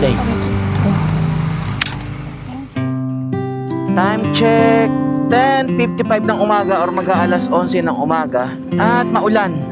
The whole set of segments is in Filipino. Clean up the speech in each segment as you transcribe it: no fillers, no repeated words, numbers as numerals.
Play. Time check. 10:55 ng umaga or mag-aalas 11 ng umaga. At maulan.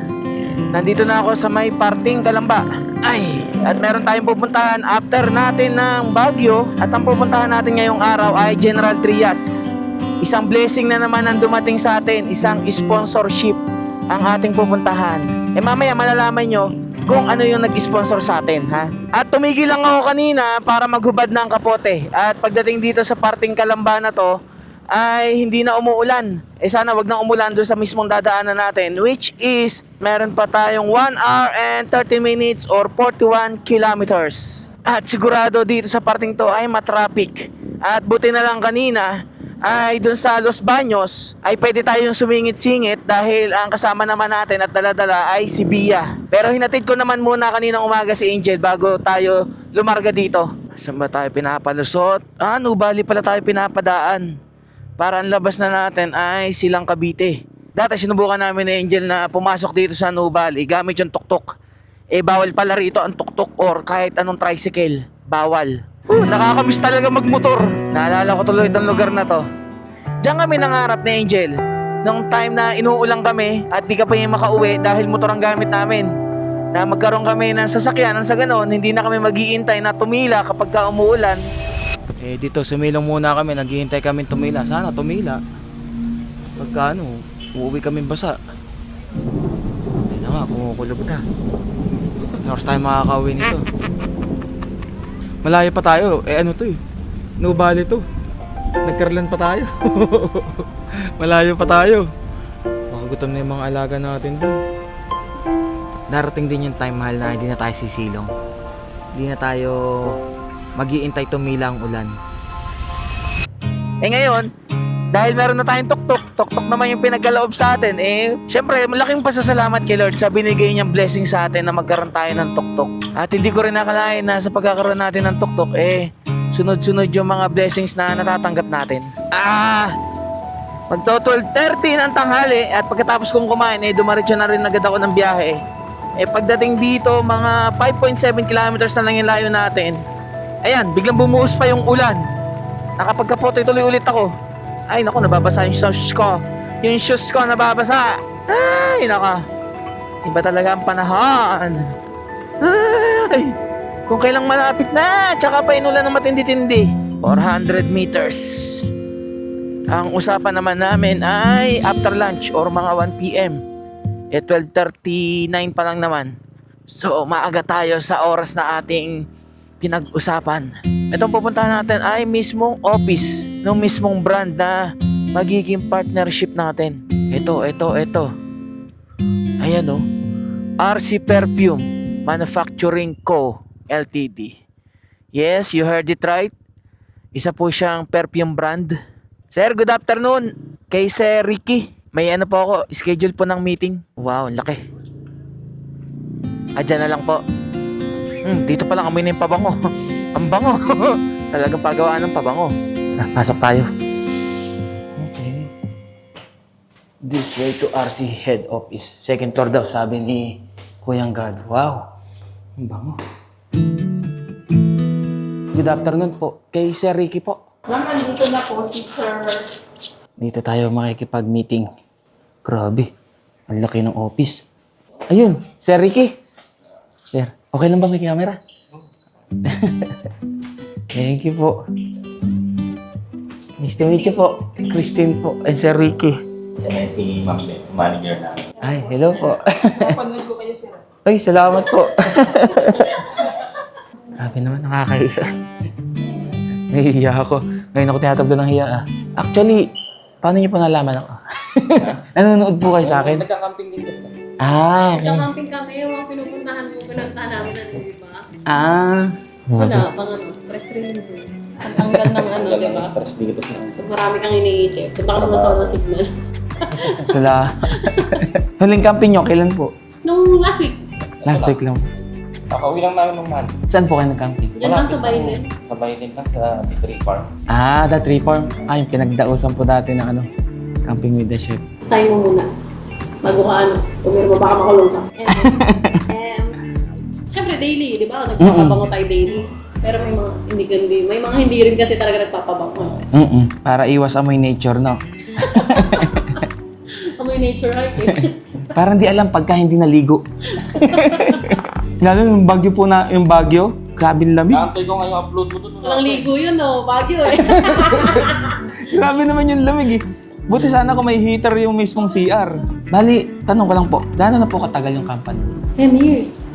Nandito na ako sa may parting Kalamba. Ay, at meron tayong pupuntahan after natin ng Baguio. At ang pupuntahan natin ngayong araw ay General Trias. Isang blessing na naman ang dumating sa atin. Isang sponsorship ang ating pupuntahan. Mamaya malalaman nyo kung ano yung nag-sponsor sa atin, ha? At tumigil lang ako kanina para maghubad ng kapote. At pagdating dito sa parting Kalamba na to, ay hindi na umuulan. Sana wag na umulan doon sa mismong dadaanan natin, which is meron pa tayong 1 hour and 30 minutes or 41 kilometers. At sigurado dito sa parting to ay matraffic. At buti na lang kanina ay doon sa Los Baños ay pwede tayong sumingit-singit dahil ang kasama naman natin at dala-dala ay si Bia. Pero hinatid ko naman muna kaninang umaga si Angel bago tayo lumarga dito. Saan ba tayo pinapalusot? Nubali pala tayo pinapadaan. Para ang labas na natin ay Silang Cavite. Dati sinubukan namin ni Angel na pumasok dito sa Nubali gamit yung tuktok. Bawal pala rito ang tuktok or kahit anong tricycle. Bawal. Nakakamiss talaga magmotor. Naalala ko tuloy itong lugar na to. Diyan kami nangarap ni Angel. Nung time na inuulang kami at di ka pa yung makauwi dahil motor ang gamit namin. Na magkaroon kami ng sasakyan sa ganon, hindi na kami mag-iintay na tumila kapag ka umuulan. Dito sumilong muna kami, naghihintay kami tumila. Sana tumila. Pagka uuwi kami basa. Ayun na nga, kumukulog na. Oras tayo makakauwi nito. Malayo pa tayo. Ano to Nubali to. Nagkarlan pa tayo. Malayo pa tayo. Makagutom na yung mga alaga natin dun. Darating din yung time, mahal, na hindi na tayo sisilong. Hindi na tayo mag-iintay tumila ang ulan. Ngayon, dahil meron na tayong tuktok naman yung pinagkaloob sa atin, syempre, malaking pasasalamat kay Lord sa binigay niyang blessing sa atin na magkaroon tayo ng tuktok. At hindi ko rin nakalain na sa pagkakaroon natin ng tuktok, sunod-sunod yung mga blessings na natatanggap natin. Magto 12:30 ng tanghali at pagkatapos kong kumain, dumaretso na rin agad ako ng biyahe. Pagdating dito, mga 5.7 kilometers na lang yung layo natin. Ayan, biglang bumuhos pa yung ulan. Nakapagkapote tuloy ulit ako. Ay, naku, nababasa yung shoes ko. Yung shoes ko nababasa. Ay, naku. Iba talaga ang panahon. Ay, kung kailang malapit na, tsaka pa inulan ng matindi-tindi. 400 meters. Ang usapan naman namin ay after lunch or mga 1 p.m. 12:39 pa lang naman. So, maaga tayo sa oras na ating pinag-usapan. Itong pupuntahan natin ay mismong office ng mismong brand na magiging partnership natin. Ito. Ayan RC Perfume Manufacturing Co. Ltd. Yes, you heard it right. Isa po siyang perfume brand. Sir, good afternoon. Kay Sir Ricky. May po ako, schedule po ng meeting. Wow, laki. Diyan na lang po. Dito pa lang amoy na yung pabango. Ang bango. Talagang pagawaan ng pabango. Pasok tayo. Okay. This way to RC head office. Second floor daw, sabi ni Kuyang Guard. Wow. Ang bango. Good afternoon po. Kay Sir Ricky po. Ma'am, dito na po si Sir. Dito tayo makikipag-meeting. Grabe. Ang laki ng office. Ayun, Sir Ricky. Sir, okay lang ba may camera? Thank you po. Nice to meet you po. Christine po. And Sir Ricky. Siya si Ma'am Ben, manager namin. Ay, hello po. Napanood ko kayo, Sir. Ay, salamat po. Grabe naman, nakakahiya. Nahihiya ako. Ngayon ako tinatabla ng hiya. Actually, paano niyo po nalaman ako? Nanonood po kayo sa akin? Nagka-camping din kasi kami. Okay. Nagka-camping kami, yung mga pinupuntahan mo, pinuntahan namin ng iba. Okay. Wala, pang stress reliever. Ang tanggal ng di ba? Stress dito sa Pag marami kang iniisip, punta ka naman sa walang signal. Sala. Huling camping nyo, kailan po? Nung last week, Last week lang. Kakauwi lang namin ng man. Saan po kayo nag-camping? dyan lang sa Bailin. Sa Bailin lang, sa tree farm. The tree farm. Yung pinagdausan po dati ng camping with the chef. Sign mo muna. Bago ka pumirma baka makulong ka. Siyempre daily, di ba? Nagpapabango tayo daily. Pero may mga hindi rin kasi talaga nagpapabango. Para iwas amoy nature, no? Amoy nature hike eh. Parang di alam pagka hindi naligo. Lalo yung bagyo po na, yung bagyo, grabe yung lamig. Naantay ko ngayong upload mo doon. Walang ligo yun, no? Bagyo eh. Grabe naman yung lamig eh. Buti sana kung may heater yung mismong CR. Bali, tanong ko lang po, gaano na po katagal yung company? 10 years.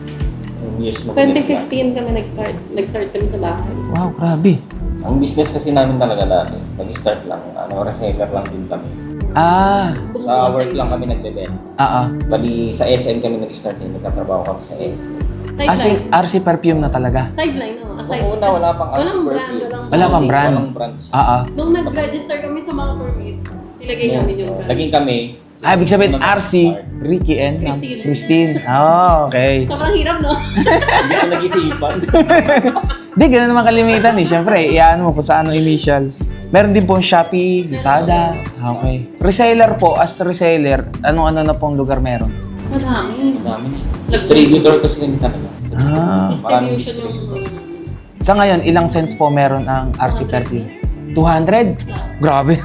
Years mo. 2015 kami nag-start. Nag-start kami sa bahay. Wow, grabe. Ang business kasi namin talaga dati, nag-start lang, reseller lang din kami. Ah, Sa work lang kami nagbebenta. Bali, sa SM kami nag-start din, nagkatrabaho kami sa SM. Sideline. RC perfume na talaga. Sideline, no? Noong una, wala pang RC Walang brand. perfume. Wala pang brand. Walang branch. Nung nag-register kami sa mga permits, nilagay namin yung brand. Naging kami. Ibig sabihin, RC, Ricky and Christine. Oh, okay. Sobrang hirap, no? Hindi ko nag-isipan. Di, gano'n naman kalimitan eh. Siyempre, iyan mo kung saan ang initials. Meron din pong Shopee, Lazada. Okay. Reseller po, as reseller, ano-ano na pong lugar meron? Madami. Namin eh. Distributor kasi kami talaga. Maraming Distribution yung... Sa ngayon, ilang cents po meron ang RC perfume? 200? Grabe.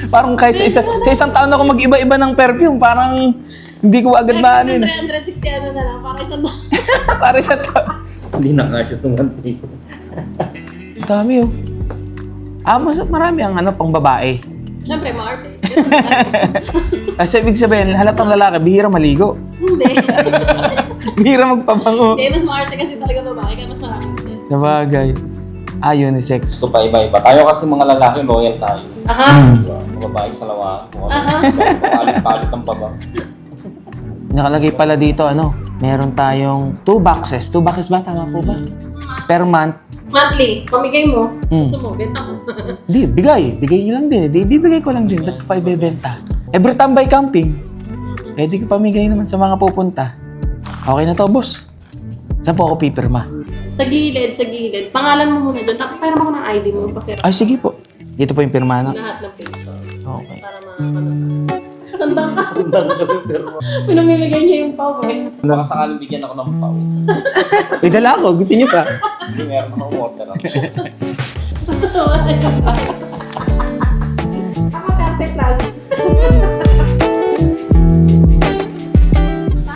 Parang kahit sa isang taon ako mag-iba-iba ng perfume, parang hindi ko agad maanin. 360 ano na lang, para isang Para sa taon. Hindi na nga siya sumanti. Dami oh. Marami ang pang babae. Siyempre, maarte. Kasi ibig sabihin, halatang lalaki, bihira maligo. Hindi. Bihira magpabango. Hindi, mas maarte kasi talaga babae, kaya mas marami kasi. Sabagay. Unisex. So, pa-iba-iba. Tayo kasi mga lalaki, loyal tayo. Aha. Mga babae sa lawaan. Aha. Palit-palit ang babang. Nakalagay pala dito, meron tayong 2 boxes. 2 boxes ba? Tama po ba? Per month. Monthly, pamigay mo. Gusto mo, benta mo. Hindi, bigay. Bigay nyo lang din. Di, bibigay ko lang din. Ba't pa ibebenta? Every tambay camping. Pwede ko pamigay naman sa mga pupunta. Okay na to, boss. Saan po ako pipirma? Sa gilid, sa gilid. Pangalan mo muna doon. Tapos mayroon ako ng ID mo. Kasi Ay, sige po. Dito po yung pirma na. lahat ng page. Okay. Para sandang ka. Pinamimigay niya yung power. Baka sakaling bigyan ako ng pao. May dala ako. Gusto niyo pa? Hindi, meron akong order ako. Ako 30 plus.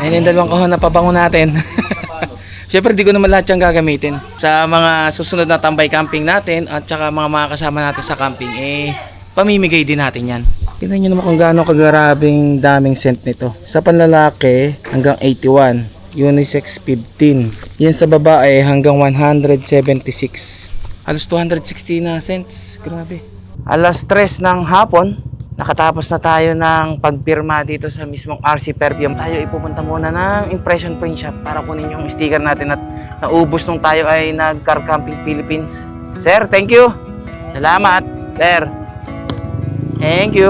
Ayun yung dalawang kahon na pabango natin. Siyempre, di ko naman lahat yung gagamitin. Sa mga susunod na tambay camping natin at saka mga kasama natin sa camping, pamimigay din natin yan. Tingnan nyo naman kung gaano kagarabing daming scent nito. Sa panlalaki, hanggang 81. Unisex 15. Yun sa babae, hanggang 176. Halos 260 na cents. Grabe. Alas 3 ng hapon, nakatapos na tayo ng pagpirma dito sa mismong RC Perfume. Tayo ipupunta muna ng impression print shop para kunin yung sticker natin at naubos nung tayo ay nag-car camping Philippines. Sir, thank you. Salamat, sir. Thank you.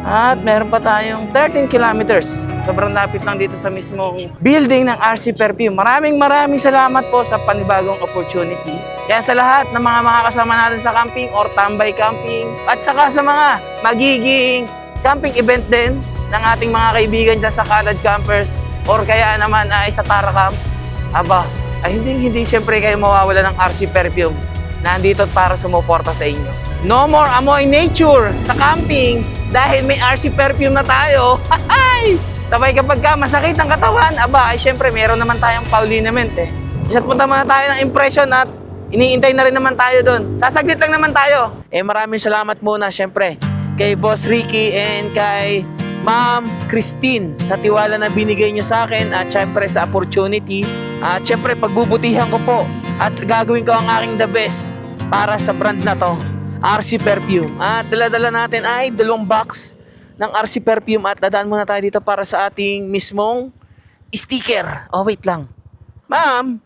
At meron pa tayong 13 kilometers. Sobrang lapit lang dito sa mismong building ng RC Perfume. Maraming salamat po sa panibagong opportunity. Kaya sa lahat ng mga makakasama natin sa camping or tambay camping at saka sa mga magiging camping event din ng ating mga kaibigan dyan sa Kalad Campers or kaya naman ay sa Tara Camp, ay hindi siyempre kayo mawawala ng RC Perfume. Nandito para sumuporta sa inyo. No more amoy nature sa camping dahil may RC Perfume na tayo. Sabay kapag masakit ang katawan, ay siyempre meron naman tayong paulinament Isa't punta muna tayo ng impression at iniintay na rin naman tayo doon. Sasaglit lang naman tayo. Maraming salamat muna syempre kay Boss Ricky and kay Ma'am Christine sa tiwala na binigay niyo sa akin at syempre sa opportunity. At syempre pagbubutihan ko po at gagawin ko ang aking the best para sa brand na to, RC Perfume. At dala-dala natin ay 2 box ng RC Perfume at dadaan muna tayo dito para sa ating mismong sticker. Wait lang. Ma'am!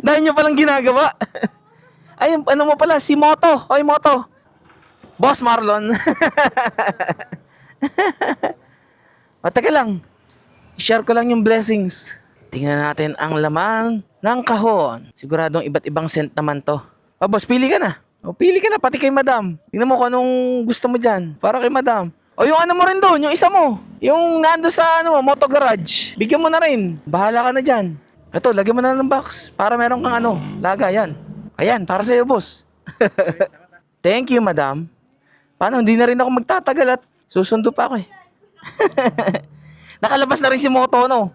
Dahil nyo palang ginagawa. Ay, ano mo pala, si Moto. Oy, Moto. Boss Marlon. Teka lang. I-share ko lang yung blessings. Tingnan natin ang laman ng kahon. Siguradong iba't ibang scent naman to. Boss, pili ka na. Pili ka na, pati kay Madam. Tingnan mo kung anong gusto mo dyan. Para kay Madam. O yung ano mo rin doon, yung isa mo. Yung nando sa moto garage. Bigyan mo na rin. Bahala ka na dyan. Ito, lagyan mo na ng box. Para meron kang lagayan. Ayan, para sa'yo, boss. Thank you, madam. Paano, hindi na rin ako magtatagal at susundo pa ako eh. Nakalabas na rin si Moto, no?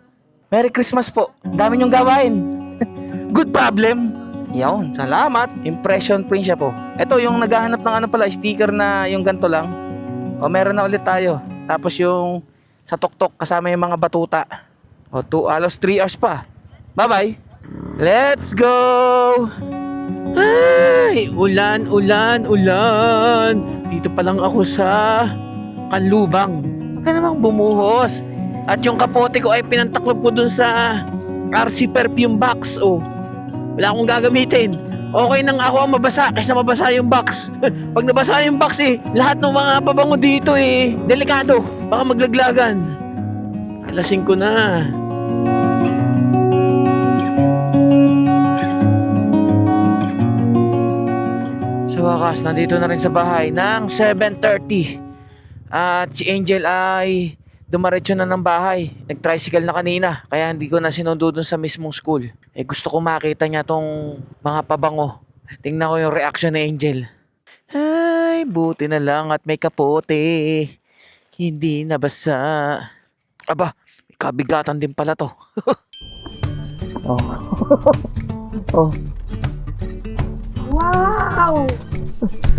Merry Christmas po. Dami niyong gawain. Good problem. Yun, salamat. Impression print siya po. Ito, yung naghahanap ng sticker na yung ganito lang. O, meron na ulit tayo. Tapos yung sa tuktok kasama yung mga batuta. O, alos 3 hours pa. Bye-bye. Let's go! Ay, ulan, ulan, ulan. Dito pa lang ako sa Kanlubang. Huwag ka namang bumuhos. At yung kapote ko ay pinantaklob ko dun sa RC perfume box. Oh, wala akong gagamitin. Okay nang ako ang mabasa kaysa mabasa yung box. Pag nabasa yung box lahat ng mga pabango dito delikado. Baka maglaglagan. Alasing ko na. Sa wakas, nandito na rin sa bahay ng 7:30. At si Angel ay dumaretso na ng bahay. Nag-tricycle na kanina. Kaya hindi ko na sinundo dun sa mismong school. Gusto ko makita niya tong mga pabango. Tingnan ko yung reaction ni Angel. Ay, buti na lang at may kapote. Hindi nabasa. Aba, may kabigatan din pala to. Oh. Oh. Wow!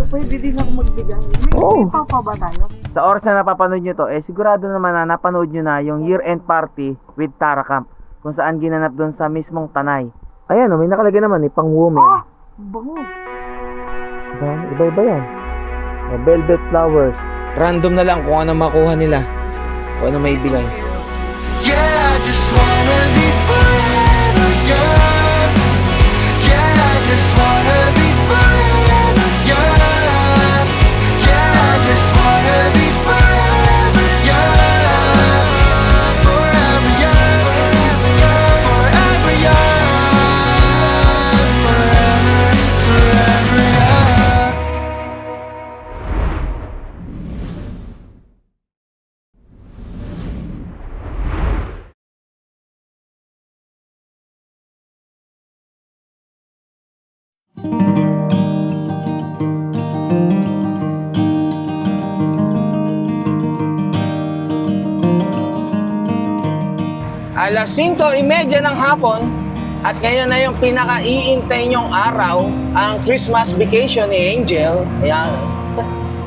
Pwede din ako magbigay. May papa ba tayo? Sa oras na napapanood nyo to, sigurado naman na napanood nyo na yung year-end party with Tara Camp. Kung saan ginanap doon sa mismong Tanay. Ayan, may nakalagay naman pang women. Ah! Bango! Iba-iba yan. Velvet flowers. Random na lang kung ano makuha nila. Kung ano may bigay. Yeah, I just wanna be forever young. Yeah, I just wanna be forever young. Yeah, I just wanna be forever young. Forever young, forever young, forever young. Alas 5:30 ng hapon at ngayon na yung pinaka-iintay nyong araw, ang Christmas vacation ni Angel. Ayan.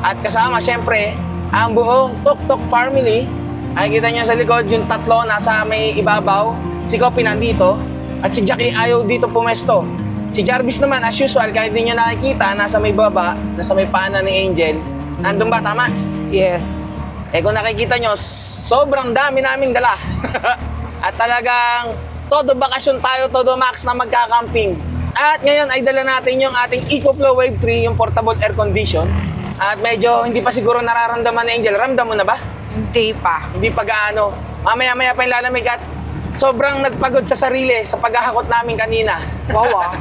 At kasama syempre ang buong Tok-Tok family. Ay kita nyo sa likod yung tatlo nasa may ibabaw. Si Kopi nandito at si Jackie ayaw dito pumesto. Si Jarvis naman as usual kahit di nyo nakikita nasa may baba, nasa may paanan ni Angel. Nandun ba? Tama? Yes. Kung nakikita nyo, sobrang dami naming dala. At talagang todo bakasyon tayo, todo max na magkakamping. At ngayon ay dala natin yung ating EcoFlow Wave 3, yung portable air condition. At medyo hindi pa siguro nararamdaman ni Angel. Ramdam mo na ba? Hindi pa. Hindi pa gaano. Mamaya-maya pa yung lalamig at sobrang nagpagod sa sarili sa paghahakot namin kanina. Wow ah.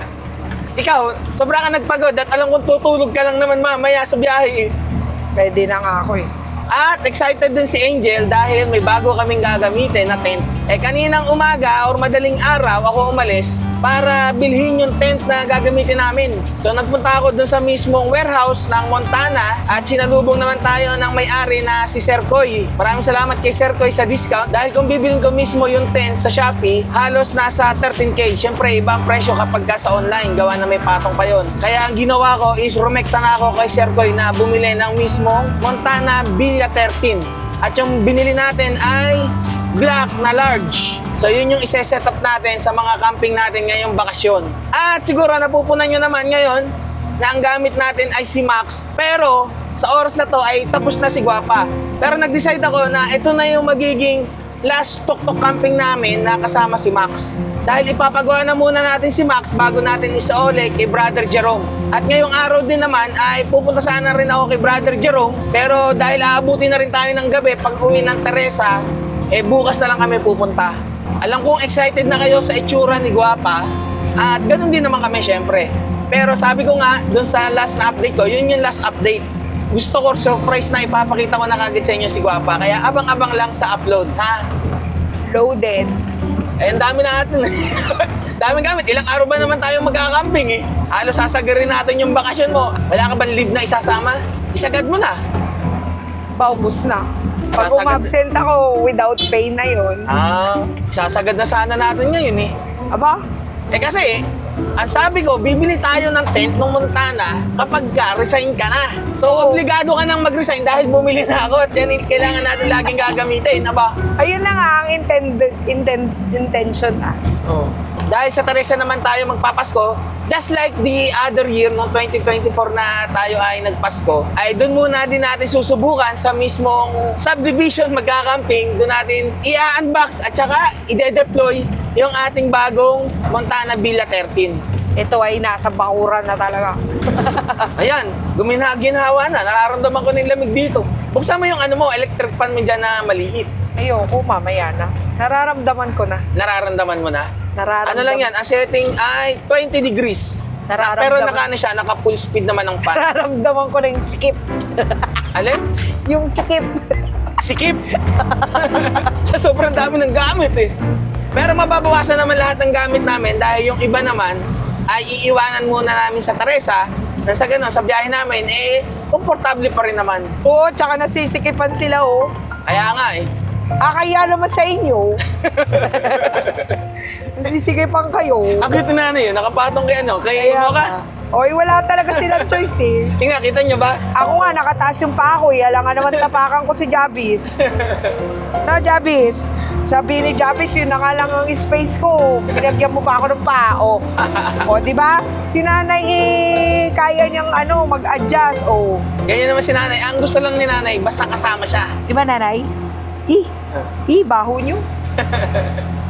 Ikaw, sobrang ka nagpagod at alam kong tutulog ka lang naman mamaya sa biyahe. Pwede na nga ako eh. At excited din si Angel dahil may bago kaming gagamitin na tent. Kaninang umaga or madaling araw ako umalis para bilhin yung tent na gagamitin namin. So nagpunta ako dun sa mismong warehouse ng Montana at sinalubong naman tayo ng may-ari na si Sir Koy. Maraming salamat kay Sir Koy sa discount dahil kung bibilin ko mismo yung tent sa Shopee, halos nasa 13K. Siyempre ibang presyo kapag ka sa online, gawa na may patong pa yun. Kaya ang ginawa ko is rumekta na ako kay Sir Koy na bumili ng mismong Montana Villa 13. At yung binili natin ay black na large. So yun yung ise-set up natin sa mga camping natin ngayong bakasyon. At siguro napupunan nyo naman ngayon na ang gamit natin ay si Max. Pero sa oras na to ay tapos na si Guapa. Pero nag-decide ako na ito na yung magiging last tuk-tuk camping namin na kasama si Max. Dahil ipapagawa na muna natin si Max bago natin isaole kay Brother Jerome. At ngayong araw din naman ay pupunta sana rin ako kay Brother Jerome. Pero dahil aabutin na rin tayo ng gabi pag uwi ng Teresa, bukas na lang kami pupunta. Alam kong excited na kayo sa itsura ni Guapa. At ganun din naman kami syempre. Pero sabi ko nga, dun sa last na update ko, yun yung last update. gusto ko surprise na ipapakita ko na kagad sa inyo si Guapa. Kaya abang-abang lang sa upload, ha? Loaded. Eh, ang dami natin. Daming gamit. Ilang araw ba naman tayo magkakamping eh? Halos sasagarin natin yung bakasyon mo. Wala ka bang leave na isasama? Isagad mo na. Paubos na. Pag Sasagad- umabsent ako, without pay na yon. Sasagad na sana natin ngayon eh. Aba, Eh kasi, ang sabi ko, bibili tayo ng tent ng Montana kapag resign ka na. So, obligado ka nang mag-resign dahil bumili na ako at yan kailangan natin laging gagamitin. Aba? ayun na nga ang intention na. Dahil sa Teresa naman tayo magpapasko, just like the other year, noong 2024 na tayo ay nagpasko, ay doon muna din natin susubukan sa mismong subdivision magkakamping. Doon natin i-unbox at saka i-deploy yung ating bagong Montana Villa 13. Ito ay nasa bakuran na talaga. Ayan, ginhawa na. Nararamdaman ko ng lamig dito. Buksan mo yung electric fan mo dyan na maliit. Ayoko, mamaya na. Nararamdaman ko na. Nararamdaman mo na? Nararamdaman. Ano lang yan, ang setting ay 20 degrees. Nararamdaman. Pero naka full speed naman ng fan. Nararamdaman ko na yung skip. Alin? Yung skip. Sikip. Sa sobrang dami ng gamit eh. Pero mababawasan naman lahat ng gamit namin dahil yung iba naman ay iiwanan muna namin sa Teresa na sa ganun, sa biyahe namin, komportable pa rin naman. Oo, tsaka nasisikipan sila, oh. Kaya nga eh. Kaya naman sa inyo. Nasisikipan kayo. Ang cute na yun, nakapatong kay kay Kaya mo ka. nga. Oy, wala talaga silang choice eh. Tingnan, kita nyo ba? Ako nga, nakataas yung paa ko eh. Alam nga naman tapakan ko si Jabis. No, Jabis? Sabi ni Jabis, yun na nga lang ang space ko. Pinagyan mo pa ako ng paa. O, di ba? Si nanay kaya niyang mag-adjust. O. Ganyan naman si nanay. Ang gusto lang ni nanay, basta kasama siya. Di ba, nanay? Baho niyo.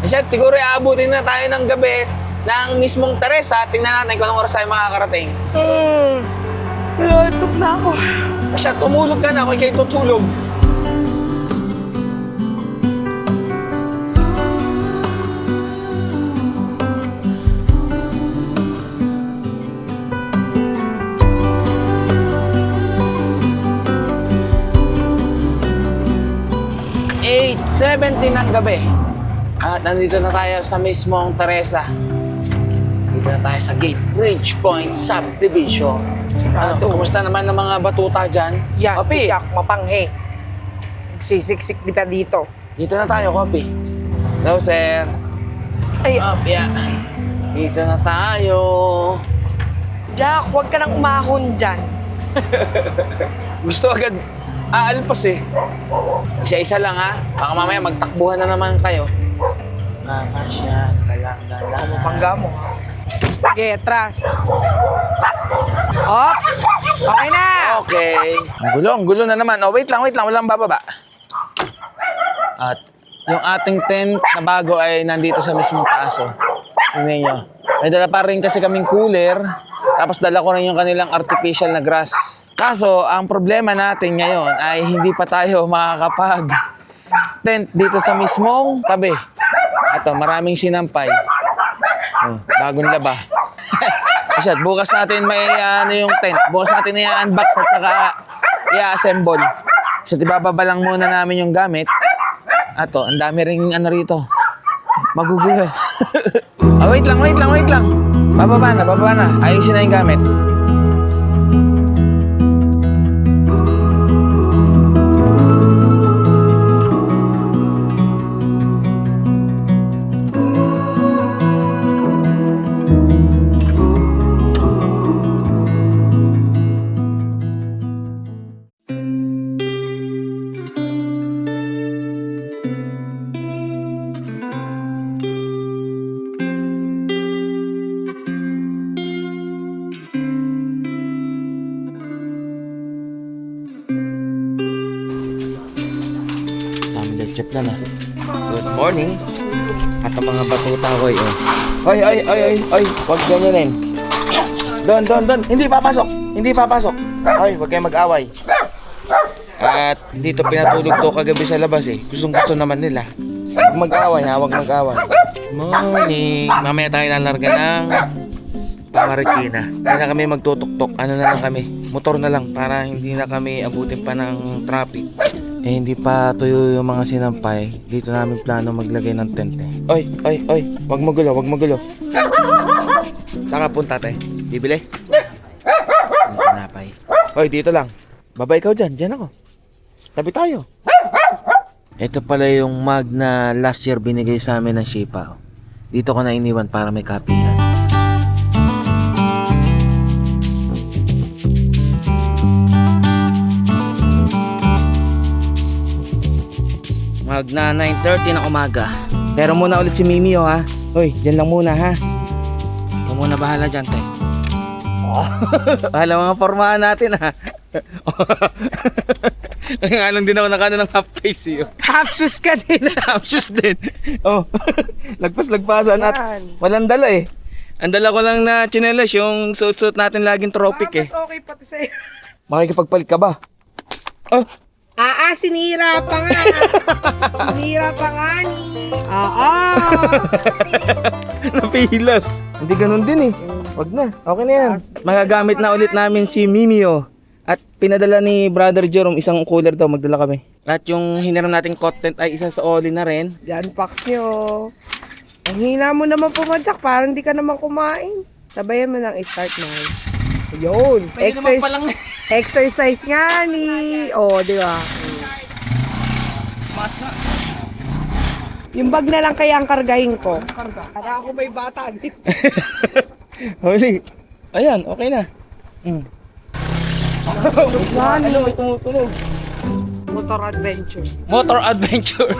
Siya, siguro aabutin na tayo ng gabi ng mismong Teresa. Tingnan natin kung anong oras tayo makakarating. Latok na ako. Siya, tumulog ka na. Ako kayo tutulog. .17 ng gabi. At nandito na tayo sa mismong Teresa. Dito na tayo sa gate. Ridge Point Subdivision. Kumusta naman ng mga batuta dyan? Yan, Kopi, si Jack mapanghe. Nagsisiksik di pa dito. dito na tayo, Kopi. Hello, sir. Ay, Kopya. Dito na tayo. Jack, huwag ka nang umahon dyan. Gusto agad aalpas eh. Isa-isa lang ha. Baka mamaya magtakbuhan na naman kayo. Mamasyan ka lang na lang. Pangga mo. Okay, atras. Op! Okay na! Okay. Ang gulo na naman. Oh, wait lang. Walang bababa. At yung ating tent na bago ay nandito sa mismong taas. Oh. Tingnan nyo. May dala pa rin kasi kaming cooler. Tapos dala ko rin yung kanilang artificial na grass. Kaso, ang problema natin ngayon ay hindi pa tayo makakapag-tent dito sa mismong tabi. Ito, maraming sinampay. Oh, bagong laba. Kasi bukas natin may yung tent. Bukas natin i-unbox at saka i-assemble. So, ibababa lang muna namin yung gamit. Ato, ang dami ring rito. Magugulo. Wait lang. Bababa na. Ayusin na yung gamit. Good morning. At ang mga batuta ko Ay. Huwag ganyanin. Doon. Hindi papasok. Ay, huwag kayo mag-away. At dito pinatulog to kagabi sa labas eh. Gustong-gusto naman nila. Huwag mag-away ha, huwag mag-away. Morning. Mamaya tayo lalarga ng Pamarikina. Hindi na kami magtutok-tok. Ano na lang kami? motor na lang para hindi na kami abutin pa ng traffic. Eh hindi pa tuyo yung mga sinampay. Dito namin plano maglagay ng tent eh. Oy, wag magulo, wag magulo. Saan ka punta, te? Bibili? Tinapay. Oy, dito lang. Baba ikaw dyan, dyan ako. Tabi tayo. Ito pala yung mug na last year binigay sa amin ng Shipa. Dito ko na iniwan para may copy yan. Mag na 9:30 ng umaga. Pero muna ulit si Mimi ha. Hoy, dyan lang muna ha. Ikaw muna bahala dyan, te. Bahala mga formahan natin ha. Nga lang din ako nakano ng half face eh. Half shoes ka din. Half shoes din. Oh. Lagpas-lagpasan at Yan. walang dala eh. Ang dala ko lang na tsinelas yung suot-suot natin laging tropic eh. Mas okay pati sa'yo. Makikipagpalit ka ba? Oh. Sinira pa nga. Sinira pa nga ni. Napihilas. Hindi ganun din eh. Wag na. Okay na yan. Magagamit na ulit namin si Mimio. At pinadala ni Brother Jerome isang cooler daw. Magdala kami. At yung hiniram nating content ay isa sa Oli na rin. Diyan, packs nyo. Ang hina mo naman pumadyak, parang hindi ka naman kumain. Sabayan mo lang i-start na. Yun. Exercise nga ni. Di ba? Mas nga. Yung bag na lang kaya ang kargahin ko. Para ako may bata dito. Holy. Ayan, okay na. Ano may tumutunog? Motor adventure. Motor adventure.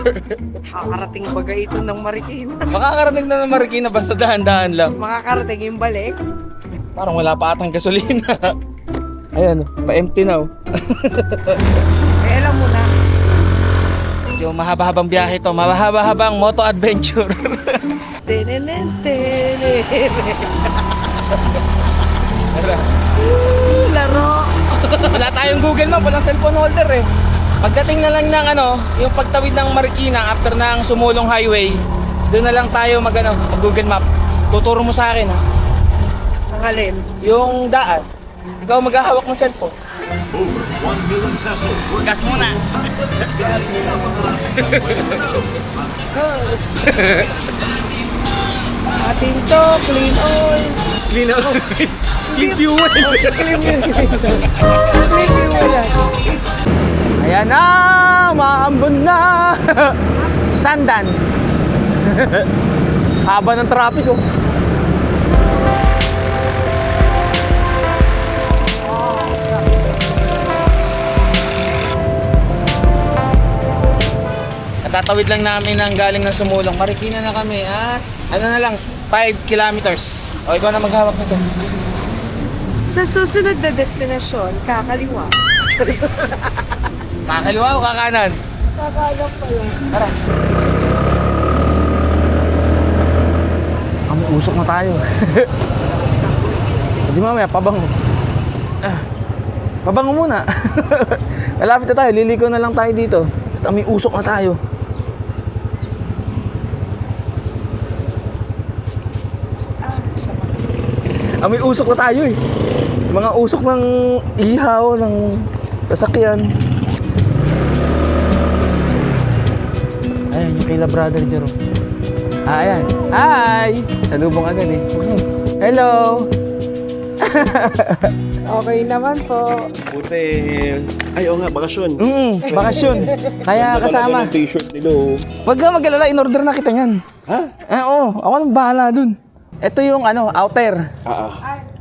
Makakarating baga ito ng Marikina. Makakarating na ng Marikina basta dahan-dahan lang. Makakarating yung balik. Parang wala pa atang gasolina. Ayan, pa-empty na. Eh, alam mo na. Medyo mahaba-habang biyahe to. Mahaba-habang moto adventure. Laro. Wala tayong Google Map, walang cellphone holder eh. Pagdating na lang ng yung pagtawid ng Marikina after ng Sumulong Highway, doon na lang tayo mag Google Map. Tuturo mo sa akin ha. Ang alin. Yung daan. Ikaw maghahawak ng cellphone. Gas muna. Atin to, clean oil. Clean oil. Clean fuel. Clean fuel yan. Ayan na! Maambon na! Sundance. Haba ng traffic oh. Katatawid lang namin ng galing ng Sumulong. Marikina na kami at ano na lang, 5 kilometers. O ikaw na maghawak nito. Sa susunod na destinasyon, kakaliwa. Kakaliwa o kakanan? Kakalang pala. Tara. Kami usok na tayo. Hindi mamaya, pabango. Pabango muna. Malapit na tayo, liliko na lang tayo dito. At kami usok na tayo. May usok na tayo eh. Mga usok ng ihaw, ng sasakyan. Ayan, yung kila Brother Jerome. Ayan. Hi! Salubong agad eh. Hello! Okay naman po. Buti. Ay, oo nga, bakasyon. Bakasyon. Kaya kasama. Yung t-shirt nilo. Wag ka mag-alala, in-order na kita yan. Ha? Oo, ako nang bahala dun. Ito yung outer.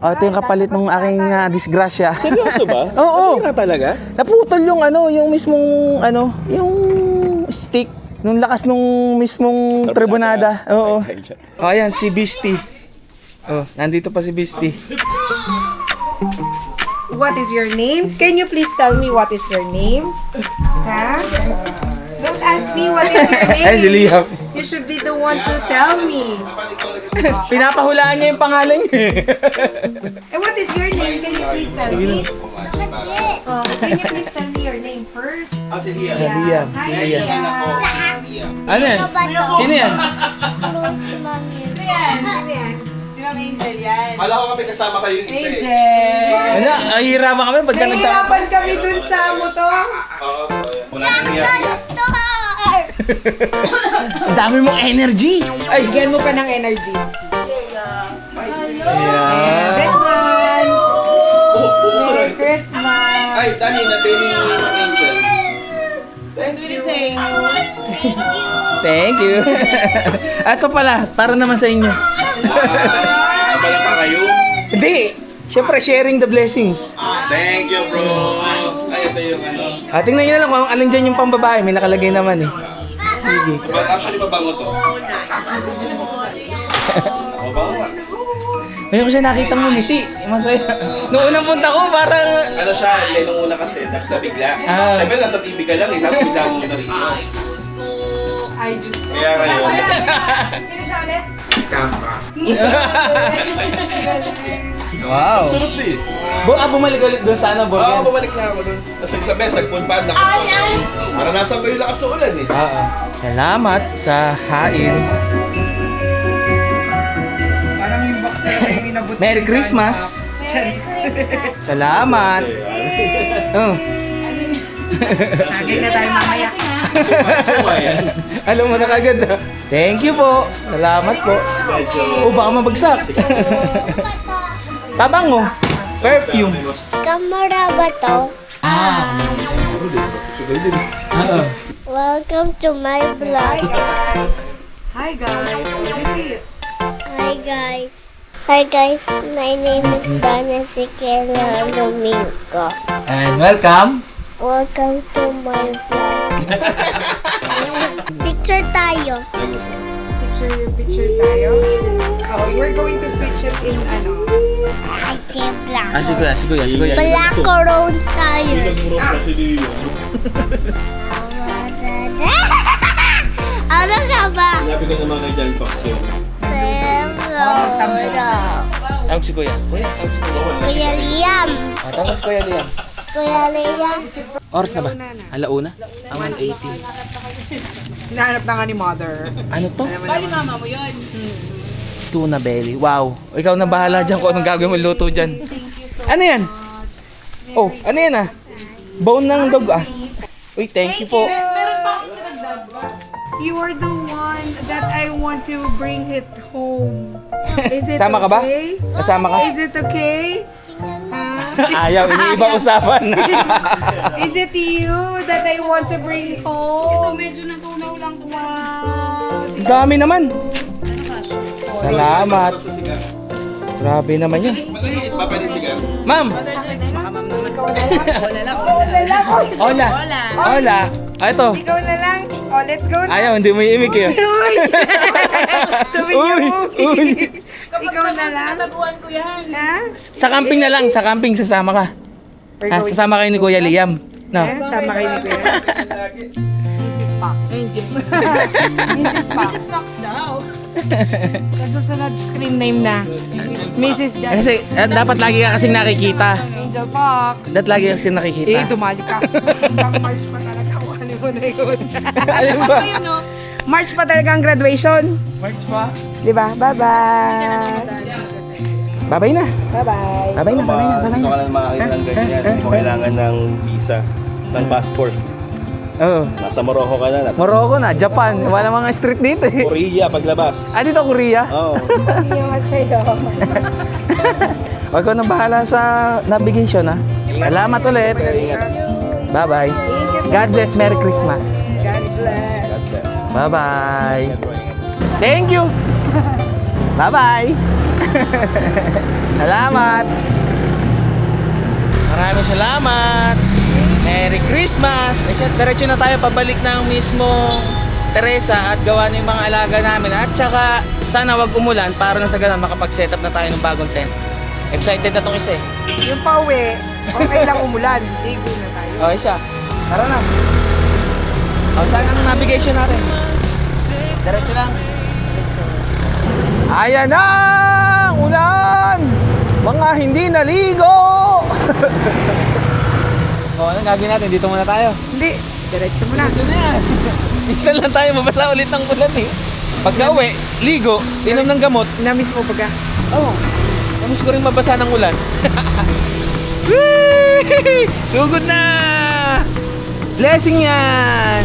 Ito yung kapalit ng aking disgrasya. Seryoso ba? Oo. Nasira talaga? Naputol yung yung mismong yung stick nung lakas nung mismong tribunada. Oo. Oh, ayan si Beastie. Oh, nandito pa si Beastie. What is your name? Can you please tell me what is your name? Ha? Don't ask me what is your name. Ay, si Liam. You should be the one to tell me. Pinapahulaan niya yung pangalan niya. And what is your name? Can you please tell me? Can you please tell me your name first? Si Liam. Liam. Hi, Si Liam. Liam. Ano yan? Sino yan? Sino yan? Kala ko kami kasama kayo yung isa eh. Ano, ay hirapan kami pagka nagsama. Nahihirapan kami dun sa motor. Oo, wala nang nangyari. Ang dami mong energy. Ay, bigyan mo pa ng energy. Yeah. This one. Merry Sorry. Christmas. Ay, Dani, nabili ni Angel. Thank you. Ito pala, para naman sa inyo. Abala pa kayo. Hindi. Siyempre, sharing the blessings. Thank you, bro. Ay, ito yung ano. Tingnan nyo na lang kung alin dyan yung pambabae. May nakalagay naman eh. Sige. But actually, mabango to. Mabango nga. Ngayon ko siya nakita ng ngiti. Masaya. Noong unang punta ko, parang... Ano siya, nung una kasi, nabigla. Ah. Siyempre, nasa TV ka lang eh, tapos bigla mo na rin. Ay, Diyos ko. Kaya ngayon, Sino siya ulit? Wow. sunod eh. Bumalik ulit doon sa ano, Oo, Borgen. bumalik na ako dun. Tapos sa best, nag-full band na ako. Naranasan ko yung lakas sa ulan eh. Oo. Salamat sa hain. Parang yung box na yung inabot. Merry Christmas. Salamat. Oh. Lagi na tayo mamaya. Suwa yan. Alam mo na kagad ah. Thank you po. Salamat po. Oh, baka mabagsak. Tabango. Perfume. Kamera ba to? Oo. Welcome to my vlog. Hi guys. Hi guys. Hi guys, my name is Dana Siquela Domingo. And welcome. Welcome to my vlog. Picture tayo. Picture tayo. Oh, we're going to switch it in ano. Ate vlog. Si kuya. Black road tayo. Ano ka ba? Sabi ko naman kay John Fox yun. Tawag si kuya. Tawag si kuya. Kuya Liam. Tawag si kuya Liam. Kuya Liam. Oras na ba? Alauna? 1:18. Hinahanap na nga ni mother. Ano to? Bali mama mo yun. Tuna belly. Wow. Ikaw na bahala dyan kung anong gagawin mo luto dyan. Ano yan? Oh, ano yan ah? Bone ng dog ah. Uy, thank you po. You are the one that I want to bring it home. Is it Sama ka ba? okay? Kasama ka? Is it okay? Ayaw, iniiba usapan. Is it you that I want to bring home? Ito medyo natunaw lang po. Wow. Ang dami naman. Salamat. Sa sigar. Grabe naman yan. Maliit pa pwede sigar. Ma'am! Hola! Hola! Ito. Ikaw na lang. Oh, let's go na. Ayaw, hindi mo iimik eh. Uy! Sabi niyo, Uy! ikaw na lang. Taguan ko yan. Ha? Sa camping na lang, sa camping sasama ka. Sasama kayo ni Kuya Liam. No. Eh, sama kayo ni Kuya. Mrs. Fox. Mrs. Fox. Mrs. Fox daw. Kasunod screen name na. Mrs. Jack. Kasi dapat lagi ka kasing nakikita. Angel Fox. Dapat lagi ka kasing nakikita. Dumali ka. Hanggang March pa talaga. Ano mo na yun? Alin ba? March pa talaga ang graduation. March pa? Di ba? Bye-bye. Babay na. Bye-bye. Babay na, babay na, babay Gusto na. ka lang makakita ng ganyan. Hindi mo kailangan ng visa, ng passport. Oo. Nasa Morocco ka na, nasa Morocco na, Japan. Wala mga street dito eh. Korea paglabas. Ah, dito Korea? Oo. Hindi masaya. Huwag ko nang bahala sa navigation ha. Salamat ulit. Bye-bye. God bless. Merry Christmas. God bless. Bye-bye. Thank you. Bye-bye. Salamat. Maraming salamat. Merry Christmas. Diretso na tayo pabalik ng mismo Teresa at gawa ng mga alaga namin. At saka sana wag umulan para na sa ganun makapag-set up na tayo ng bagong tent. Excited na tong isa eh. Yung pauwi, okay lang umulan. Ligo na tayo. Okay siya. Tara na. O, saan ang navigation natin? Diretso lang. Ayan na! Ang ulan! Mga hindi naligo! O, anong gagawin natin? Dito muna tayo. Hindi, diretso mo na. Dito na yan. Minsan lang tayo mabasa ulit ng ulan eh. Pagka uwi, ligo, inom ng gamot. Na-miss mo pagka. Oh, namus ko rin mabasa ng ulan. Whee! Sugod na! Blessing yan!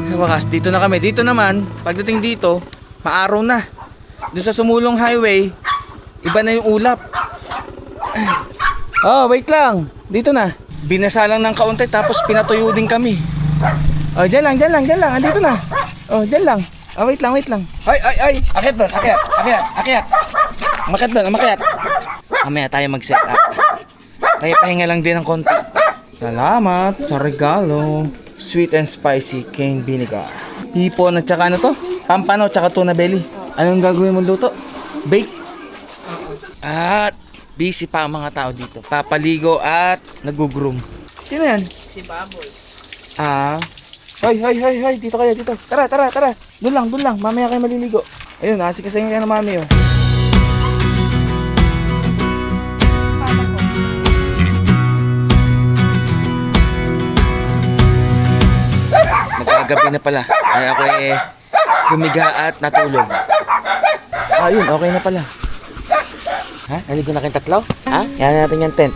Sa wakas, dito na kami. Dito naman, pagdating dito, maaraw na. Doon sa Sumulong Highway, iba na yung ulap. Oh, wait lang. Dito na. Binasa lang ng kaunti tapos pinatuyo din kami. Oh, dyan lang. Andito na. Oh, dyan lang. Oh, wait lang. Ay. Akyat doon. Akyat. Umakyat. Mamaya tayo mag-set up. Pahinga lang din ng konti. Salamat sa regalo. Sweet and spicy cane vinegar. Hipon at saka ano to? Pampano at saka tuna belly. Anong gagawin mo luto? Bake. At busy pa ang mga tao dito. Papaligo at nag-groom. Sino yan? Si Baboy. Hoy, dito kayo, dito. Tara. Doon lang. Mamaya kayo maliligo. Ayun, asikasayin kayo ng mami, oh. Magagabi na pala. Ay ako humiga at natulog. Ayun, okay na pala. Ha? Naligo na kayong tatlo? Ha? Yan natin yung tent.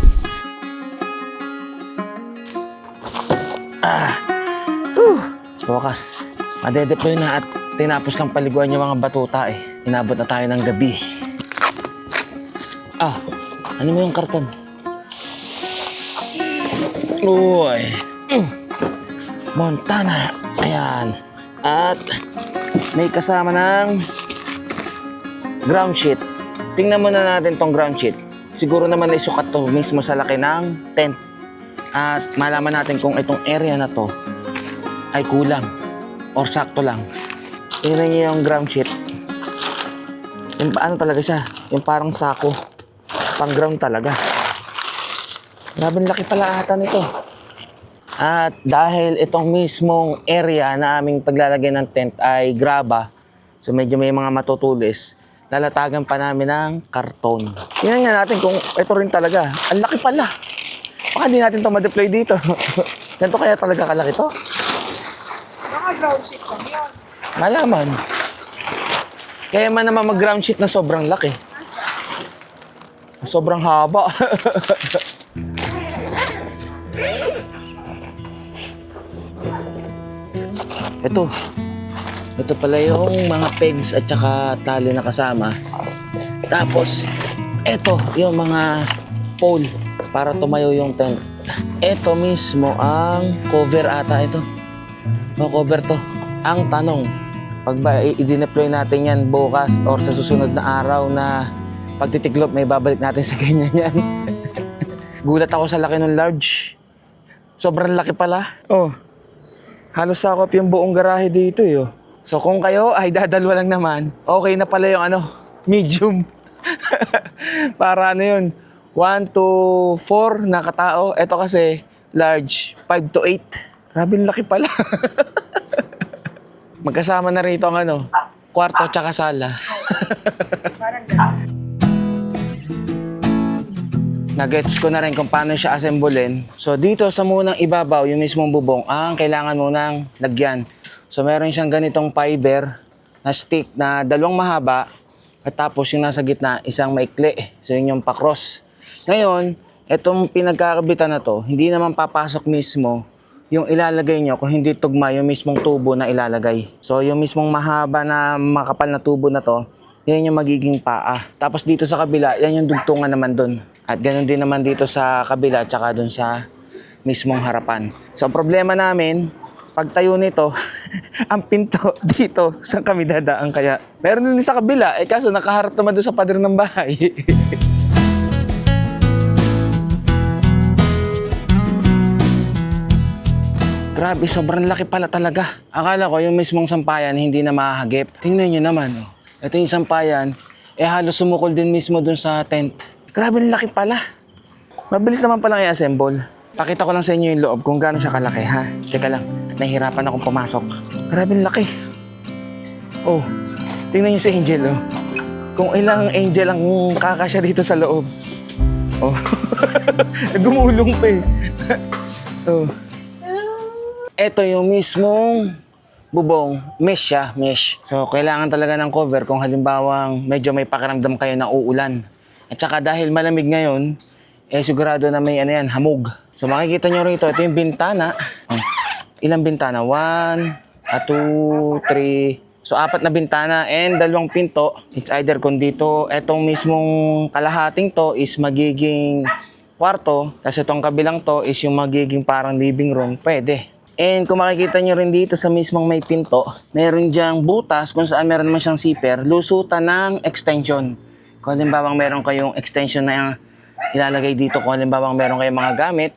Sa wakas, madedeploy na at tinapos lang paliguan yung mga batuta eh. Inabot na tayo ng gabi. Ano mo yung karton? Uy. Montana. Ayan. At may kasama ng ground sheet. Tingnan muna natin tong ground sheet. Siguro naman ay sukat to mismo sa laki ng tent. At malaman natin kung itong area na to ay kulang or sakto lang. Tingnan niyo yung ground sheet. Yung ano talaga siya? Yung parang sako. Pang ground talaga. Grabe laki pala ata nito. At dahil itong mismong area na aming paglalagay ng tent ay graba, so medyo may mga matutulis, lalatagan pa namin ng karton. Tingnan nga natin kung ito rin talaga. Ang laki pala. Baka di natin ito ma-deploy dito. Ganito kaya talaga kalaki to? Mga ground sheet lang yun. Malaman. Kaya man naman mag-ground sheet na sobrang laki. Sobrang haba. Ito pala yung mga pegs at saka tali na kasama. Tapos, ito yung mga pole para tumayo yung tent. Ito mismo ang cover ata ito. No, cover to. Ang tanong, pag ba i-deploy natin yan bukas or sa susunod na araw na pagtitiklop, may babalik natin sa ganyan yan. Gulat ako sa laki ng large. Sobrang laki pala. Oh, halos sakop yung buong garahe dito eh. So kung kayo ay dadalwa lang naman, okay na pala yung medium. Para yun, 1 to 4 na katao. Ito kasi large, 5 to 8. Grabe laki pala. Magkasama na rito ang kwarto tsaka sala. Parang gano'n. Nagets ko na rin kung paano siya assemblein. So dito sa munang ibabaw, yung mismong bubong, ang kailangan mo nang lagyan. So meron siyang ganitong fiber na stick na dalawang mahaba at tapos yung nasa gitna, isang maikli. So yun yung pa-cross. Ngayon, itong pinagkakabitan na to, hindi naman papasok mismo yung ilalagay nyo kung hindi tugma yung mismong tubo na ilalagay. So yung mismong mahaba na makapal na tubo na to, yan yung magiging paa. Tapos dito sa kabila, yan yung dugtungan naman dun. At ganoon din naman dito sa kabila tsaka dun sa mismong harapan. So ang problema namin, pagtayo nito, ang pinto dito sa kami dadaan. Kaya meron din sa kabila, kaso nakaharap naman doon sa pader ng bahay. Grabe, sobrang laki pala talaga. Akala ko yung mismong sampayan hindi na mahagip. Tingnan nyo naman. Ito yung sampayan, halos sumukol din mismo dun sa tent. Grabe, laki pala. Mabilis naman palang i-assemble. Pakita ko lang sa inyo yung loob kung gaano siya kalaki, ha? Teka lang, nahihirapan akong pumasok. Grabe, laki. Oh, tingnan nyo si Angel, oh. Kung ilang angel ang kakasya dito sa loob. Oh. Gumulong pa eh. Oh. Ito yung mismong bubong. Mesh siya, mesh. So, kailangan talaga ng cover kung halimbawang medyo may pakiramdam kayo na uulan. At saka dahil malamig ngayon, sigurado na may hamog. So, makikita nyo rito, ito yung bintana. Oh. Ilang bintana? 1, 2, 3. So, 4 na bintana and 2 pinto. It's either kung dito, etong mismong kalahating to is magiging kwarto. Tapos itong kabilang to is yung magiging parang living room. Pwede. And kung makikita nyo rin dito sa mismong may pinto, meron dyang butas kung saan meron naman siyang zipper, lusutan ng extension. Kung halimbawang meron kayong extension na ilalagay dito, kung halimbawang meron kayong mga gamit,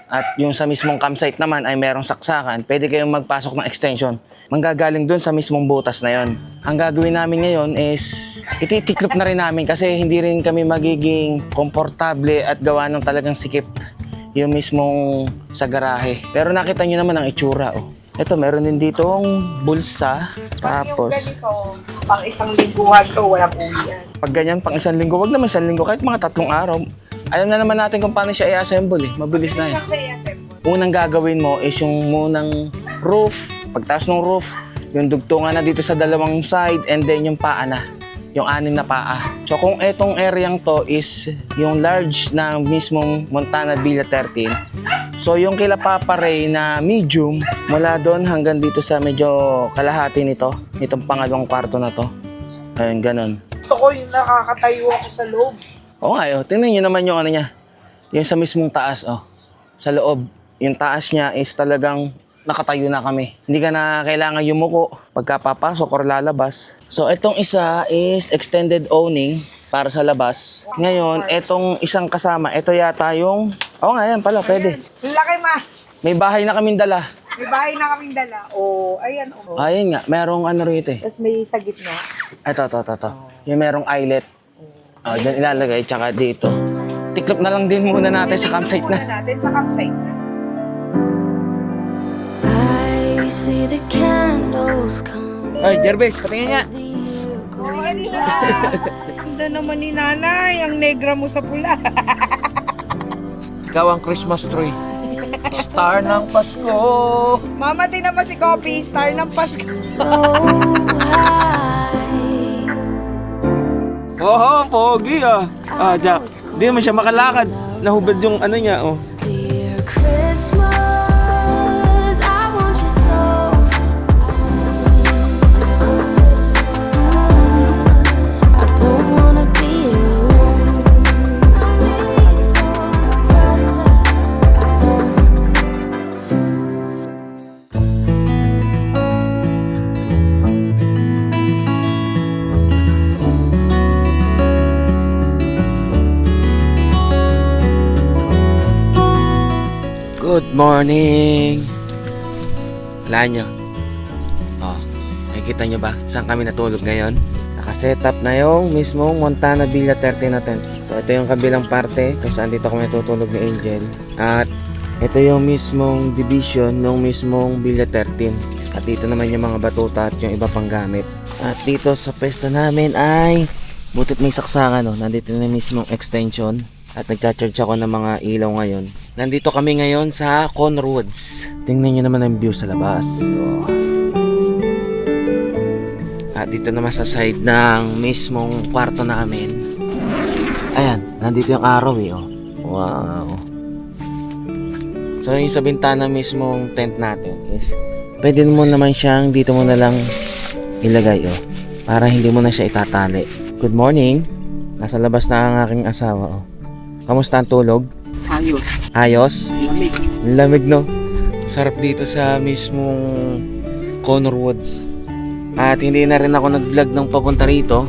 at yung sa mismong campsite naman ay merong saksakan, pwede kayong magpasok ng extension. Manggagaling dun sa mismong butas na yon. Ang gagawin namin ngayon is ititiklop na rin namin kasi hindi rin kami magiging komportable at gawa ng talagang sikip yung mismong sa garahe. Pero nakita nyo naman ang itsura. Oh. Ito, meron din ditong bulsa. Tapos, Yung ganito, pang isang lingguhan to, walang uwi yan. pag ganyan, pang 1 linggo, wag naman 1 linggo, kahit mga 3 araw. Alam na naman natin kung paano siya i-assemble eh. Mabilis na eh. Unang gagawin mo is yung munang roof. Pagtaas ng roof, yung dugtungan na dito sa 2 side and then yung paa na. Yung 6 na paa. So kung etong areang to is yung large na mismong Montana Villa 13. So yung kila Papa Ray na medium, mula doon hanggang dito sa medyo kalahati nito. Itong pangalawang kwarto na to. Ayun, ganun. Gusto ko yung nakakatayo ako sa loob. Oo nga, tingnan nyo naman yung niya. Yung sa mismong taas, sa loob. Yung taas niya is talagang nakatayo na kami. Hindi ka na kailangan yumuko pagka papasok or lalabas. So, itong isa is extended awning para sa labas. Ngayon, itong isang kasama, ito yata yung... Oo nga, yan pala, pwede. Ang laki, ma. May bahay na kaming dala. May bahay na kaming dala. Oh, ayan. Oh. Ayun nga, merong rito eh. Tapos may sa gitna. Ito. Yung merong eyelet. Diyan ilalagay, tsaka dito. Tiklop na lang din muna natin sa campsite na. Natin sa campsite na. I see the candles come Ay, Jervis, patingin niya. as the year goes. Oh, halika. Ganda naman ni nanay. Ang negra mo sa pula. Ikaw ang Christmas tree. Star ng Pasko. Mama, naman si Coffee. Star ng Pasko. So high. Oo, pogi Jack. Hindi naman siya makalakad. Nahubad yung niya, Dear Christmas, I want you so. I don't wanna be alone. Good morning! Wala nyo. Nakikita nyo ba? Saan kami natulog ngayon? Nakasetup na yung mismong Montana Villa 13 na tent. So ito yung kabilang parte kung saan dito kami natutulog ni Angel. At ito yung mismong division ng mismong Villa 13. At dito naman yung mga batuta at yung iba pang gamit. At dito sa pwesto namin ay butit may saksakan. Nandito na yung mismong extension. At nagcha-charge ako ng mga ilaw ngayon. Nandito kami ngayon sa Conner Woods. Tingnan nyo naman ang view sa labas. At dito naman sa side ng mismong kwarto namin. Ayan, nandito yung araw Wow. So yung sa bintana mismong tent natin is pwede mo naman siyang dito mo na lang ilagay para hindi mo na siya itatali. Good morning. Nasa labas na ang aking asawa Kamusta ang tulog? Ayos? Lamig no? Sarap dito sa mismong Conner Woods. At hindi na rin ako nag-vlog ng papunta rito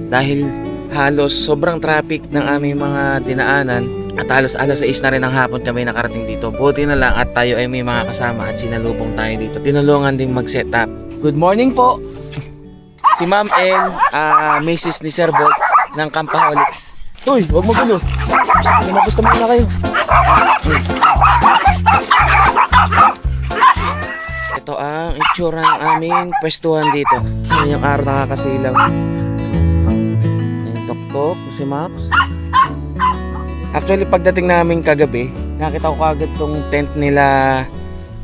dahil halos sobrang traffic ng aming mga dinaanan at halos alas 6 na rin ng hapon kami nakarating dito. Buti na lang at tayo ay may mga kasama at sinalubong tayo dito. Tinulungan din mag-setup. Good morning po! Si Ma'am and Mrs. ni Sir Bots ng Campaholics. Uy, huwag mo gulo. Gusto muna kayo. Ito ang itsura ng aming pwestuhan dito. Ayan yung araw nakakasilaw. Ayan, tok-tok si Max. Actually, pagdating namin kagabi, nakita ko kagad tong tent nila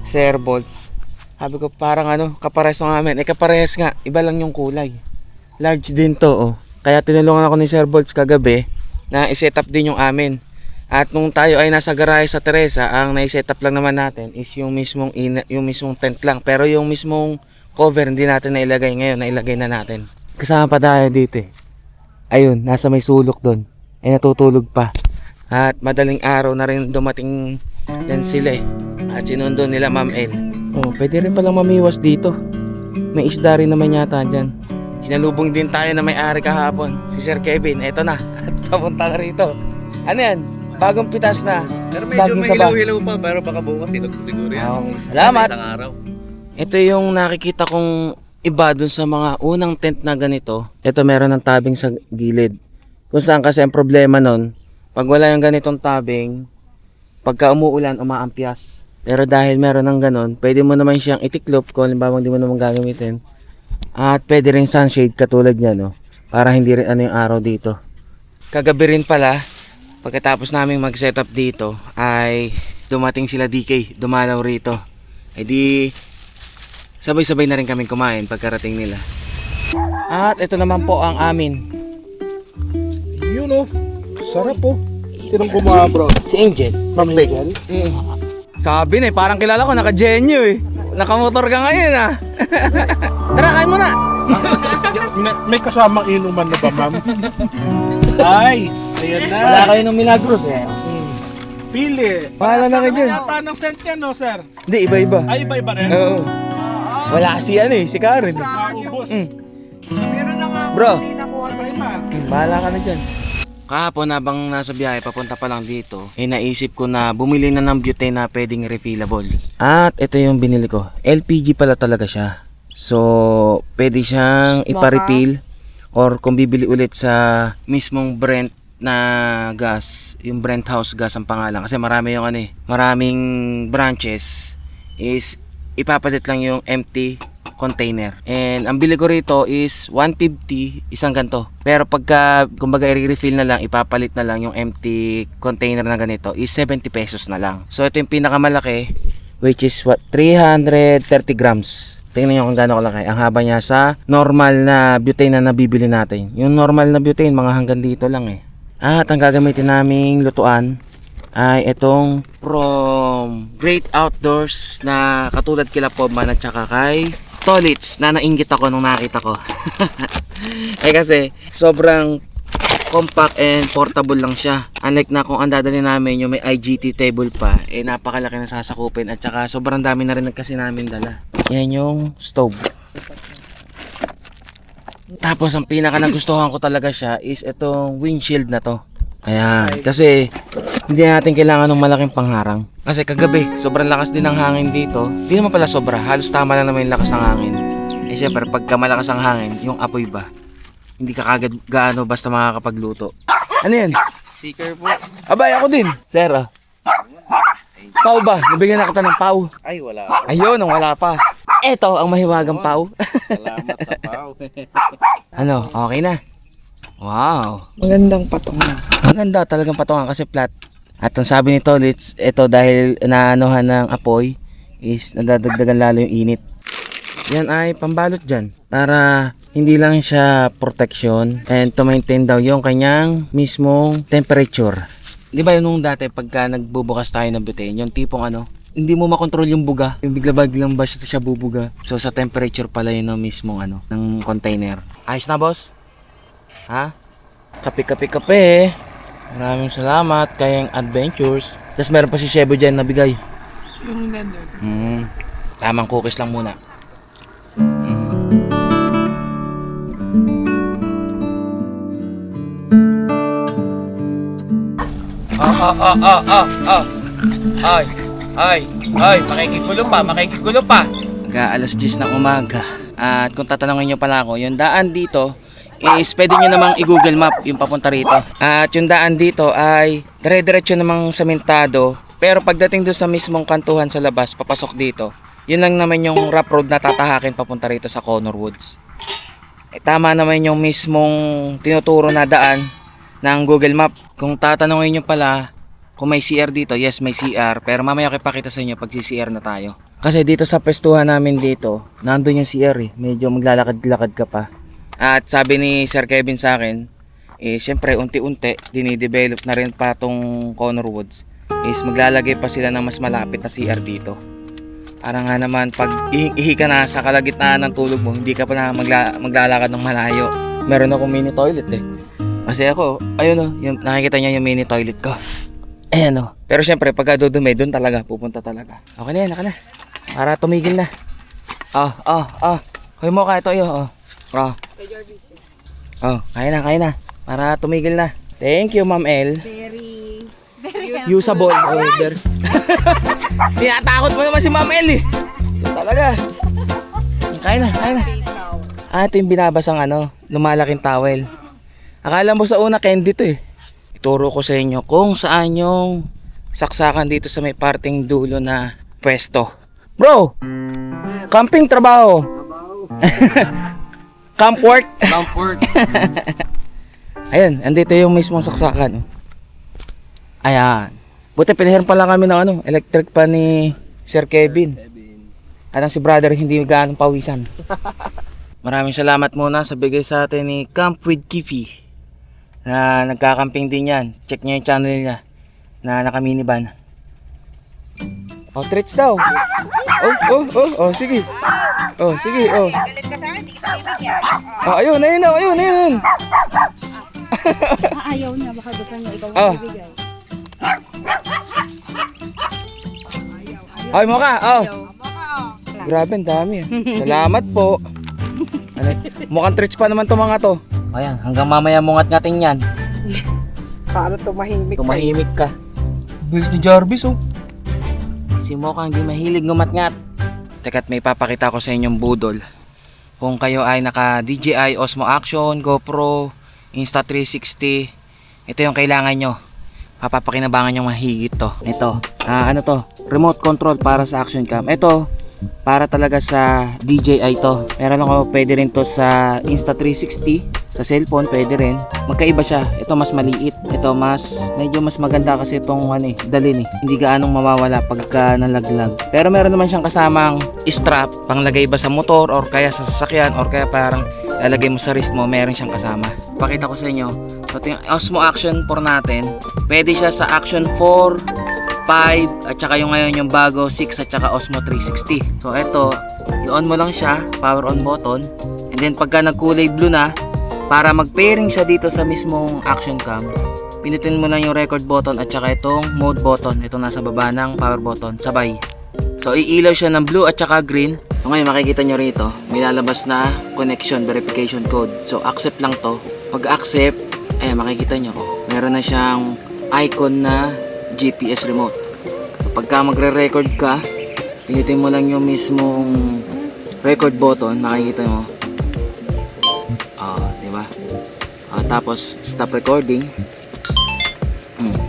Sir Bolts. Sabi ko, parang kaparehas ng amin. Kaparehas nga, iba lang yung kulay. Large din to, oh. Kaya tinulungan ako ni Sir Bolts kagabi na i-set up din yung amin. At nung tayo ay nasa garahe sa Teresa, ang nai-set up lang naman natin is yung mismong tent lang. Pero yung mismong cover hindi natin nailagay ngayon, nailagay na natin. Kasama pa tayo dito eh. Ayun, nasa may sulok doon. Ay natutulog pa. At madaling araw na rin dumating yan sila eh. At sinundo nila Ma'am El. Oh, pwede rin palang mamiwas dito. May isda rin naman yata dyan. Sinalubong din tayo na may-ari kahapon. Si Sir Kevin, eto na. At papunta na rito. Ano yan? Bagong pitas na. Pero medyo Saging may saba. hilaw-hilaw pa, pero baka bukas siguro yan. Okay, salamat. Isang araw. Ito yung nakikita kong iba dun sa mga unang tent na ganito. Ito meron ng tabing sa gilid. Kung saan kasi ang problema nun, pag wala yung ganitong tabing, pagka umuulan, umaampias. Pero dahil meron ng ganon, pwede mo naman siyang itiklop kung halimbawa hindi mo naman gagamitin. At pwede rin sunshade katulad niya, no? Para hindi rin yung araw dito. Kagabi rin pala, pagkatapos naming mag-setup dito, ay dumating sila DK, dumalaw rito. Ay di, sabay-sabay na rin kaming kumain pagkarating nila. At ito naman po ang amin. Yun oh. Sarap po. Sinong gumawa bro? Si Angel. Angel? Sabi na eh, parang kilala ko, naka-genyo eh. Nakamotor ka ngayon ah. Tara, kain mo na. May kasamang inuman na ba ma'am? Ay, ayan na. Wala kayo ng Milagros eh. Pili. Bahala na kayo dyan. Yata ng scent yan no sir? Hindi, iba-iba. Ay, iba-iba rin. Oo. Wala si si Karen. Maubos. Meron na nga ako Bro. hindi nakuha tayo. Bahala ka na dyan. Kahapon habang nasa biyahe papunta pa lang dito, naisip ko na bumili na ng butane na pwedeng refillable. At ito yung binili ko. LPG pala talaga siya. So, pwede siyang ipa-refill or kung bibili ulit sa mismong Brent na gas, yung Brent House gas ang pangalan kasi marami yung maraming branches is ipapalit lang yung empty container. And ang bili ko rito is 150 isang ganto. Pero pagka kumbaga i-refill na lang, ipapalit na lang yung empty container na ganito is 70 pesos na lang. So ito yung pinakamalaki which is 330 grams. Tingnan nyo kung gaano kalaki. Ang haba niya sa normal na butane na nabibili natin. Yung normal na butane mga hanggang dito lang eh. At ang gagamitin naming lutuan ay itong from Great Outdoors na katulad kila Pobman at saka kay Tolits na nainggit ako nung nakita ko. Kasi sobrang compact and portable lang siya. Unlike na kung ang dadali namin yung may IGT table pa, napakalaki na sasakupin at saka sobrang dami na rin kasi namin dala. Yan yung stove. Tapos ang pinaka nagustuhan ko talaga siya is itong windshield na to. Ayan, kasi hindi natin kailangan ng malaking pangharang. Kasi kagabi, sobrang lakas din ng hangin dito. Hindi naman pala sobra, halos tama lang naman yung lakas ng hangin. Syempre, pagka malakas ang hangin, yung apoy ba, hindi ka kagad gaano basta makakapagluto. Ano yan? Sticker po. Abay, ako din. Sir, pau ba? Nabigyan na kita ng pau. Ay, wala. Ayun, ang wala pa. Eto, ang mahiwagang pau. Salamat sa pao. Ano, okay na? Wow. Magandang patungan. Maganda talagang patungan kasi flat. At ang sabi ni Tolits, ito dahil naanohan ng apoy is nadadagdagan lalo yung init. Yan ay pambalot dyan para hindi lang siya protection and to maintain daw yung kanyang mismong temperature. Di ba yun nung dati pagka nagbubukas tayo ng butane, yung tipong hindi mo makontrol yung buga, yung bigla-biglang ba siya bubuga. So sa temperature pala yun ng mismong ng container. Ayos na boss? Ha? Kape. Maraming salamat kayang Adventures. Tapos meron pa si Shebo dyan nabigay. Tamang cookies lang muna. Ay, makikigulo pa. Mag-aalas 10 ng umaga. At kung tatanungin nyo pala ako, yung daan dito is pwede nyo namang i-google map yung papunta rito. At yung daan dito ay dire-diretso namang samentado. Pero pagdating doon sa mismong kantuhan sa labas, papasok dito, yun lang naman yung rough road na tatahakin papunta rito sa Connor Woods. Tama naman yung mismong tinuturo na daan ng Google Map. Kung tatanungin nyo pala kung may CR dito, yes may CR, pero mamaya ko ipakita sa inyo pag CR na tayo. Kasi dito sa pwestuhan namin dito, nandun yung CR medyo maglalakad-lakad ka pa. At sabi ni Sir Kevin sa akin, syempre unti-unti dinidevelop na rin pa tong Connor Woods, is maglalagay pa sila ng mas malapit na CR dito. Para nga naman pag ihi ka na sa kalagitnaan ng tulog mo, hindi ka pa na maglalakad ng malayo. Meron akong mini toilet Kasi ako, ayun yung, nakikita niyo yung mini toilet ko. Ayan Pero syempre pagka dudumi, doon talaga pupunta talaga. Okay na yan, naka na. Para tumigil na. Hoy mo ka ito kaya na. Para tumigil na. Thank you, Ma'am El. Very usable. Tinatakot mo naman si Ma'am El Talaga. Kaya na. Ito yung binabasang lumalaking towel. Akala mo sa una candy to Ituro ko sa inyo kung saan yung saksakan dito sa may parting dulo na pwesto. Bro! Camping trabaho. Camp work. Ayun, andito yung mismong saksakan. Ayan. Buti pinahiram pala kami ng electric pa ni Sir Kevin. At ang si brother hindi gaano pawisan. Maraming salamat muna sa bigay sa atin ni Camp with Kifi. Na nagkakamping din yan. Check nyo yung channel niya na naka-minivan. Treats daw. Sige. Galit ka sa akin, hindi kita bibigyan. Ayun. Ayaw niya, baka gusto niya ikaw Oh. ang bibigay. Ay mo ka. Grabe, ang dami. Salamat po. Mukhang treats pa naman to mga to. Ayan, hanggang mamaya mungat-ngating yan. Para tumahimik Tumahimik ka. Bilis ni Jarvis Si Mocha hindi mahilig ngumat-ngat. Teka't may papakita ko sa inyong budol. Kung kayo ay naka DJI Osmo Action, GoPro, Insta360, ito yung kailangan nyo. Papapakinabangan yung mahigit to. Ito, remote control para sa action cam. Ito, para talaga sa DJI to. Meron ako, pwede rin to sa Insta360. Sa cellphone, pwede rin. Magkaiba siya. Ito mas maliit. Ito medyo mas maganda kasi itong dalin Hindi gaanong mawawala pagka nalaglag. Pero meron naman siyang kasamang strap, panglagay ba sa motor or kaya sa sasakyan or kaya parang lalagay mo sa wrist mo, meron siyang kasama. Pakita ko sa inyo. So, ito yung Osmo Action 4 natin. Pwede siya sa Action 4, 5, at saka yung ngayon yung bago 6 at saka Osmo 360. So ito, i-on mo lang siya, power on button. And then pagka nagkulay blue na, para mag-pairing siya dito sa mismong action cam, pinutin mo lang yung record button at saka itong mode button. Itong nasa baba ng power button, sabay. So iilaw siya ng blue at saka green. So ngayon makikita nyo rito, may lalabas na connection verification code. So accept lang to. Pag accept, makikita nyo, meron na siyang icon na GPS remote. So pagka magre-record ka, pinutin mo lang yung mismong record button, makikita mo. Diba? Tapos stop recording.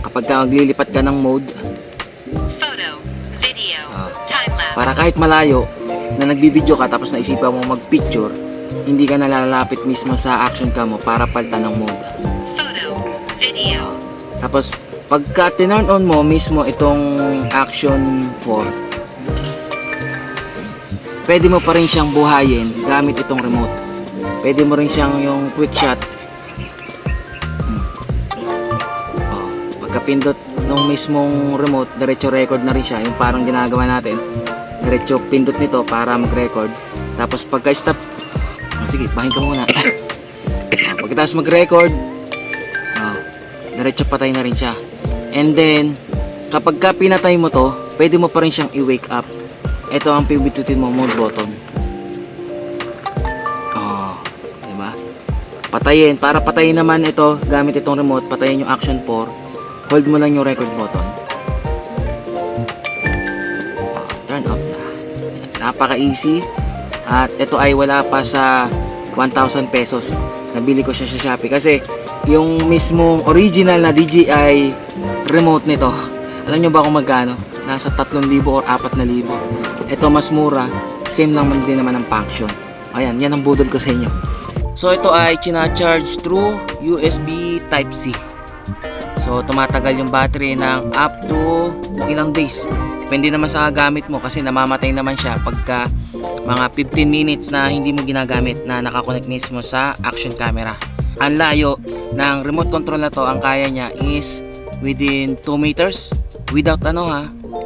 Kapag maglilipat ka ng mode, photo, video, time lapse. para kahit malayo na nagbibideo ka tapos naisipan mo magpicture, hindi ka nalalapit mismo sa action cam mo para palitan ng mode. Photo, video. Tapos pagka tinurn on mo mismo itong action 4, pwede mo pa rin siyang buhayin gamit itong remote. Pwede mo rin siyang yung quick shot. Pagkapindot ng mismong remote, diretso record na rin siya. Yung parang ginagawa natin, diretso pindot nito para mag-record. Tapos pagka stop, sige, bahin ka muna. Pagkatapos mag-record, diretso patay na rin siya. And then kapag ka pinatay mo to, pwede mo pa rin siyang i-wake up. Ito ang pipindutin mo, mode button. Patayin, para patayin naman ito gamit itong remote, patayin yung action 4, hold mo lang yung record button. Turn off na. Napaka easy. At ito ay wala pa sa 1,000 pesos. Nabili ko siya sa Shopee kasi yung mismong original na DJI remote nito, alam nyo ba kung magkano? Nasa 3,000 or 4,000. Ito mas mura, same lang din naman ang function. Ayan, yan ang budol ko sa inyo. So ito ay china-charge through USB Type-C. So tumatagal yung battery ng up to ilang days. Depende naman sa gamit mo kasi namamatay naman siya pagka mga 15 minutes na hindi mo ginagamit na nakakonect mismo sa action camera. Ang layo ng remote control na to, ang kaya niya is within 2 meters without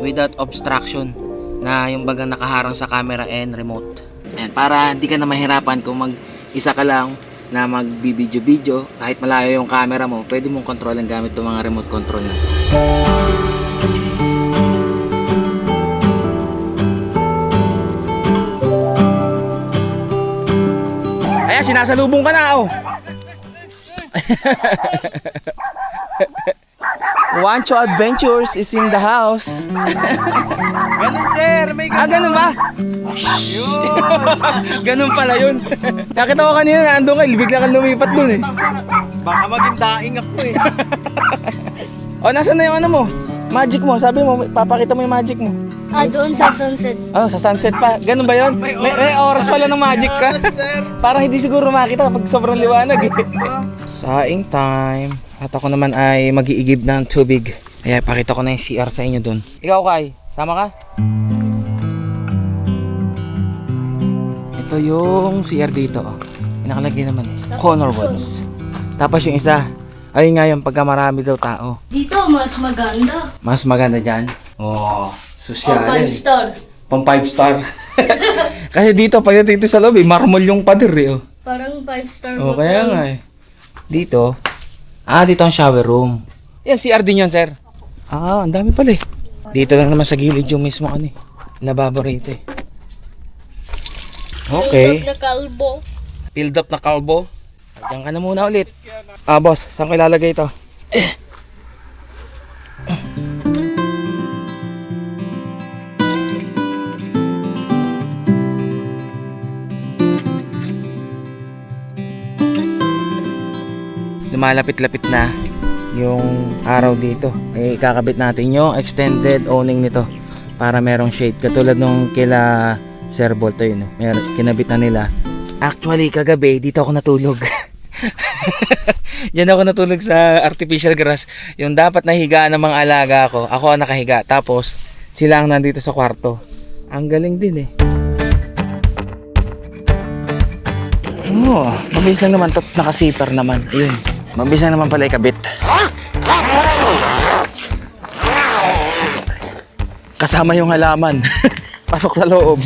without obstruction na yung bagang nakaharang sa camera and remote. Ayan, para hindi ka na mahirapan kung mag-isa ka lang na mag-video-video, kahit malayo yung camera mo, pwede mong kontrolin gamit itong mga remote control na to. Ayan, sinasalubong ka na, oh. Wancho Adventures is in the house. Ganun sir, may Ganun ba? Ganun pala yun. Nakita ko kanina na andun kayo, bigla kang lumipat dun eh. Baka maging daing ako eh. O, nasaan na yung ano mo? Magic mo, sabi mo, papakita mo yung magic mo. Doon sa sunset. Oh, sa sunset pa. Ganun ba yun? May oras pala ng magic ka. Para hindi siguro makita pag sobrang liwanag eh. Saing time. At ako naman ay mag-iigib ng tubig. Kaya pakita ko na yung CR sa inyo dun. Ikaw, Kai, sama ka? Ito yung CR dito. Oh. Nakalagay naman eh. Corner Woods. Tapos yung isa, ayun nga yung pagka marami daw tao. Dito, mas maganda. Mas maganda dyan. Oo. Social. 5 star. Pang 5 star. Kasi dito, pag dito sa lobby, marmol yung pader eh. Oh. Parang 5 star Oh, kaya nga eh. Dito. Dito ang shower room. Yan, CR din yun, sir. Ang dami pala eh. Dito lang naman sa gilid yung mismo ano eh. Lababo rito eh. Okay. Filled up na kalbo. Filled up na kalbo. Diyan ka na muna ulit. Boss, saan ko ilalagay ito? Lumalapit-lapit na yung araw dito. Ikakabit natin yung extended awning nito para merong shade. Katulad nung kila Sir Bolto yun. Kinabit na nila. Actually, kagabi, dito ako natulog. Diyan ako natulog sa artificial grass. Yung dapat nahigaan ng mga alaga ko, ako ang nakahiga. Tapos, sila ang nandito sa kwarto. Ang galing din eh. Mabilis lang naman. Nakasiper naman. Ayun. Mabilis lang naman pala ikabit. Kasama yung halaman. Pasok sa loob.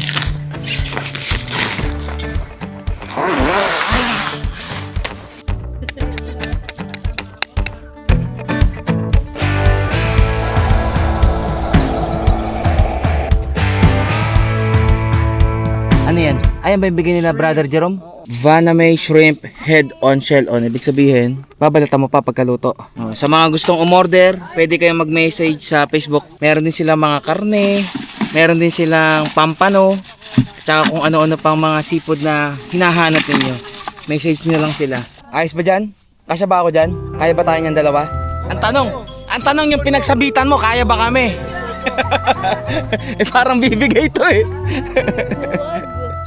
Ano yan? Ayan ba yung bigay nila, Brother Jerome? Vaname Shrimp Head on Shell on. Ibig sabihin, babalatan mo pa pagkaluto. Sa mga gustong umorder, pwede kayong mag-message sa Facebook. Meron din silang mga karne, meron din silang pampano, tsaka kung ano-ano pang mga seafood na hinahanap ninyo. Message nyo lang sila. Ayos ba dyan? Kasya ba ako dyan? Kaya ba tayo niyang dalawa? Ang tanong yung pinagsabitan mo, kaya ba kami? Parang bibigay ito eh.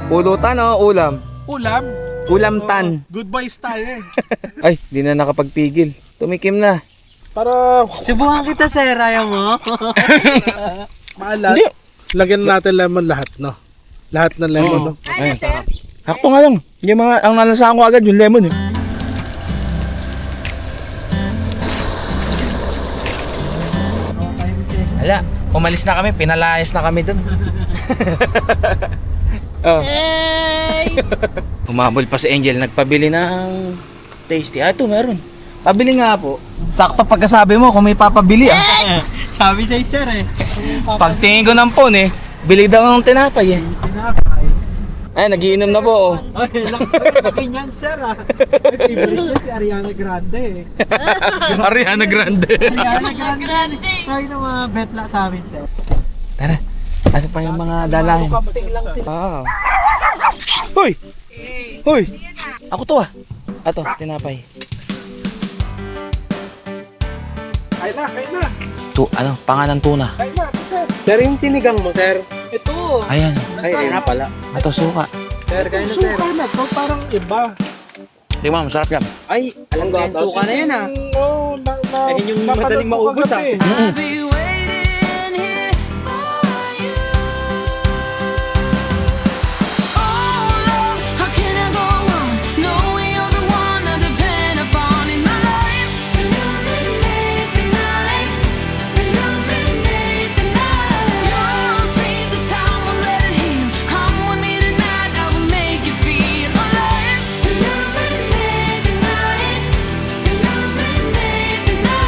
Pulutan o ulam? Ulam. Ulam tan. Good boys tayo eh. Ay, di na nakapagpigil. Tumikim na. Para Subukan kita, sir. Ayaw mo? maalat. Hindi. Lagyan natin lemon lahat, no? Lahat ng lemon, no? Ay, hakto nga lang. Yung mga, ang nalasahan ko agad yung lemon eh. Hala, umalis na kami. Pinalayas na kami dun. Hey! Humabol pa si Angel. Nagpabili ng tasty. Ito meron. Pabili nga po. Sakto pagkasabi mo kung may papabili Sabi sa'yo, sir eh. Pagtingin ko ng phone bili daw ng tinapay eh. Tinapay. Ay, nagiinom na po. Ay, laki niyan, sir ah. Favorite niyan si Ariana Grande eh. Ariana Grande. Ariana Grande. Tayo na mga betla sa amin, sir. Tara. Ano pa yung mga dalahin? Kamping lang sir. Hoy! Hoy! Ako to Ato, tinapay. Kain na. Pangalan tuna. Kain na, sir. Sir, yung sinigang mo, sir. Ito. Ayan. Ay, ayun na pala. Ato suka. Sir, kain na, sir. Suka na to, parang iba. Tingnan mo, masarap yan. Ay, alam ko yan, suka na yan ah. Oo, Ayun yung madaling maubos ah. I'll be waiting here for you. Oh Lord, how can I go on knowing you're the one I depend upon in my life? Illuminate the night, illuminate the night. You'll see the time, will let it heal. Come with me tonight, I will make you feel alive. Illuminate the night, illuminate the night.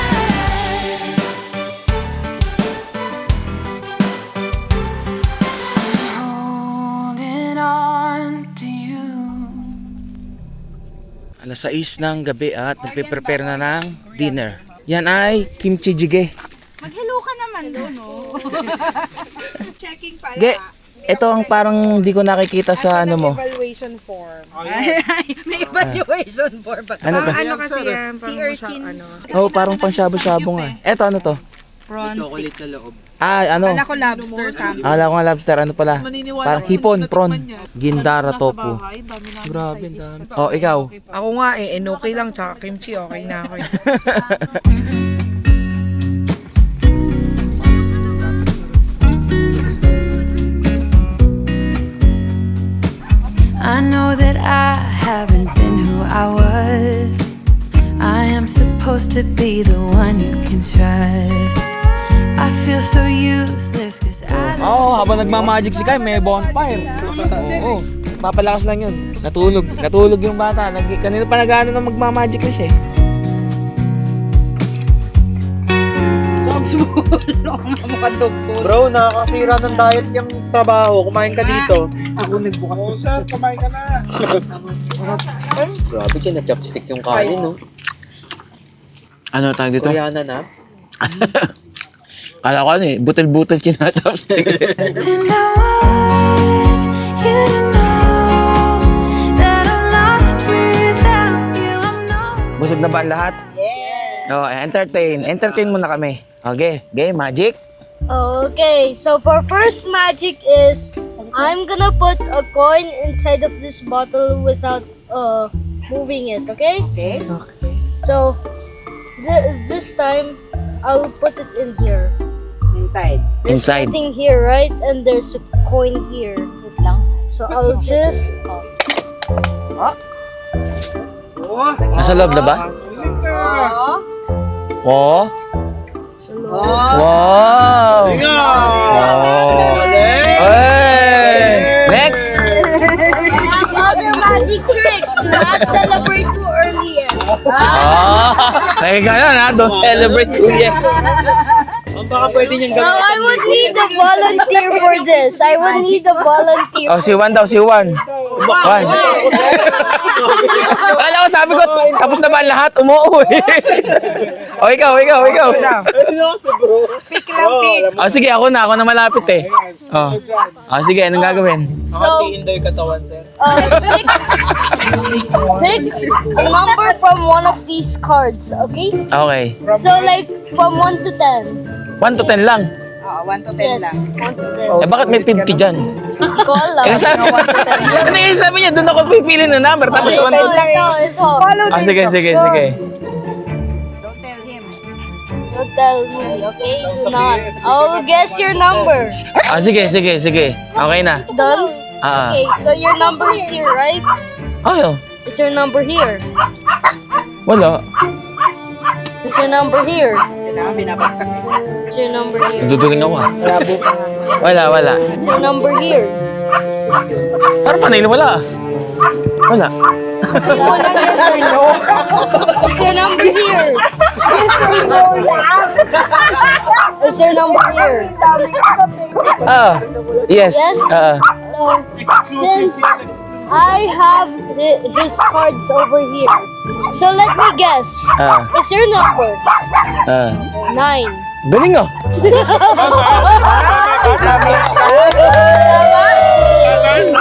Holding on to you. Alas 6 ng gabi at nagpe-prepare na ng dinner. Yan ay kimchi jjigae. Mag-hello ka naman doon, oh. Checking pala. Ge, ito ang parang hindi ko nakikita sa ano mo. Evaluation form. May evaluation form ba? Ano to? Ano kasi yan? Sea urchin. Ano? Oh, parang pang shabu-shabu nga. Ito ano to? Prawn Chocolate sticks. sa loob. Ah, ano? Kala ko lobster something. Akala ko nga lobster, ano pala? Parang hipon, prawn. Gindara tofu. Grabe, ang dami. Oh, ikaw. Ako nga eh, okay lang, tsaka kimchi, okay na ako. I know that I haven't been who I was. I am supposed to be the one you can trust. I feel so useless cause I don't Oo, habang nagmamagic si Kai, may bonfire. Oo, papalakas lang yun. Natulog yung bata. Kanina pa nag-ano na magmamagic na siya eh. Bro, nakakasira ng diet yung trabaho. Kumain ka dito. Ako nagbukas. Oo, sir, kumain ka na. Grabe ka, na-chopstick yung kanin, no? Ano tawag dito? Koreana na. Kala ko ano eh, butil-butil kinatapstick. And I want you to know that I'm lost without you. I'm not. Busog na ba ang lahat? Yeah. Oh, entertain. Entertain mo na kami. Okay, game, magic. Okay, so for first magic is I'm gonna put a coin inside of this bottle without moving it, okay? Okay. So this time I'll put it in here. Inside. There's Inside. nothing here, right? And there's a coin here. Wait lang. So I'll just Nasa loob na ba? Oh. Wow! Oh. Hey! Next! I have other magic tricks. Do not celebrate too early yet. Oh! Kaya ganun ha, don't celebrate too yet. Ang baka pwede niyang Now gawin I would need a volunteer for this. I would need a volunteer. Oh, si Juan daw, si Juan. Juan. Wala ko, sabi ko, tapos na ba ang lahat? Umuwi. O, ikaw. Pick lang, pick. O, sige, ako na malapit eh. O, sige, anong gagawin? So, Hatiin daw yung katawan, sir. pick a number from one of these cards, okay? Okay. So like from 1 to 10. 1 to 10 lang. Oo, 1 to 10 Yes, lang. 1 to Eh, bakit may 50 dyan? 10. Hindi ko alam. Eh, sabi niya, doon ako pipili ng number. Tapos Ito, 1 to 10. ito. Follow the Sige. Don't tell him. Don't tell me, okay? Do not. I'll guess your number. Sige. Okay na. Done? Ah. Okay, so your number is here, right? Ayaw. Is your number here? Wala. Is your number here? Kailangan binabagsak mo. Is your number here? Duduling ako ah. Wala. Is your number here? Parang panay wala. Wala. Is your number here? Is your number here? Ah. Yes. Yes? So, since I have his cards over here, so let me guess. Is your number 9? Galing ah.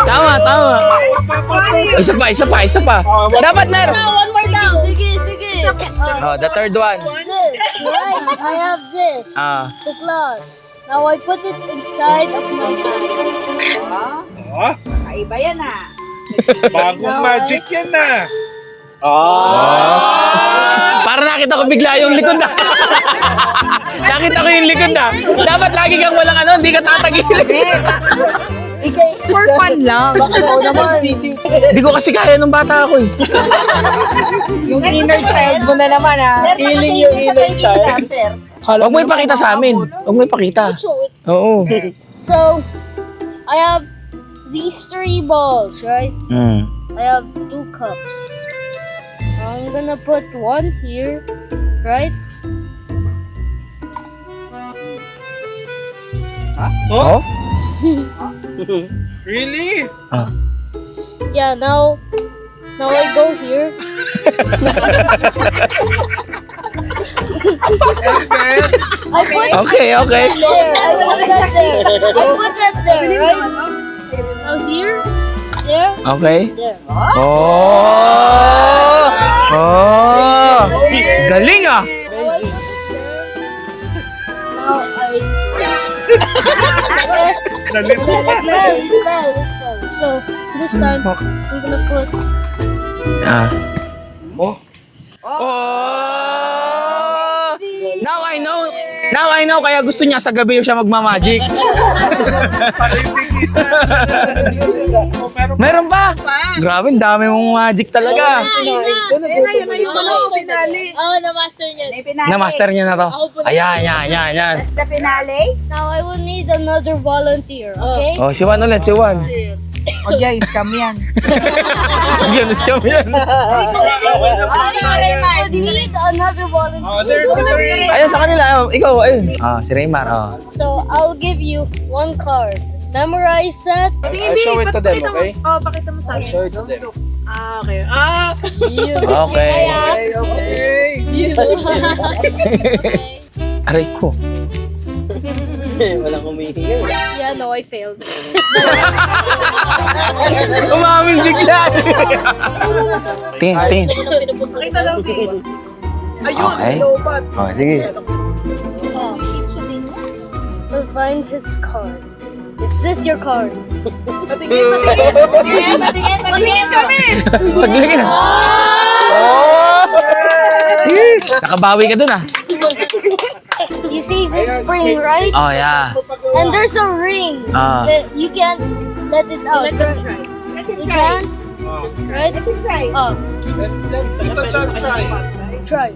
Tama? Tama. Isa pa. Dapat meron. One more now. Sige. Oh, the third one. This, right? I have this. The cloth. Now I put it inside of my hand. Kaiba yan ah. Bagong magic yan na. Para nakita ko bigla yung likod na. Nakita ko yung likod na. Dapat lagi kang walang ano, hindi ka tatagilid. Ikaw, for fun lang. Hindi ko kasi kaya nung bata ako eh. Yung inner child mo na naman, ha? Feeling yung inner child. Huwag mo ipakita sa amin. Huwag mo ipakita. Oo. So, I have these 3 balls, right? Hmm. I have 2 cups. I'm gonna put 1 here, right? Oh? Really? Yeah, now I go here. I put Okay, okay. there. I put that there. I put that there, right? Now here, there, Okay. there. Oh! Oh! Galing ah! Now I it fell. So this time I'm gonna put Ah. Oh! Now I know kaya gusto niya sa gabi siya magmamagic. Meron pa? Grabe, ang dami mong magic talaga. na-master niya. Na-master niya na to. Ayan. The finale? Now I will need another volunteer, okay? Oh, si Juan ulit, si Juan. O, guys, kami yan. Yan, si kami yan. I would need another volunteer. Ayun, sa kanila. Ikaw, ayun. Ah, si Raymar, oh. So I'll give you 1 card. Memorize that. I'll show it to them, okay? Oh, pakita mo sa akin. Show it to them. Okay. Okay. Okay. Aray ko. Walang humihinga. Yeah, no, I failed. Umamin bigla. Tingin. Pakita daw, Okay. Oh, sige. We'll find his card. Is this your card? Patingin kami! Paglagay na. Oh! Nakabawi ka dun ah. You see this spring, right? Oh, yeah. And there's a ring Ah. that you can't let it out. You can't? Right? Oh, try.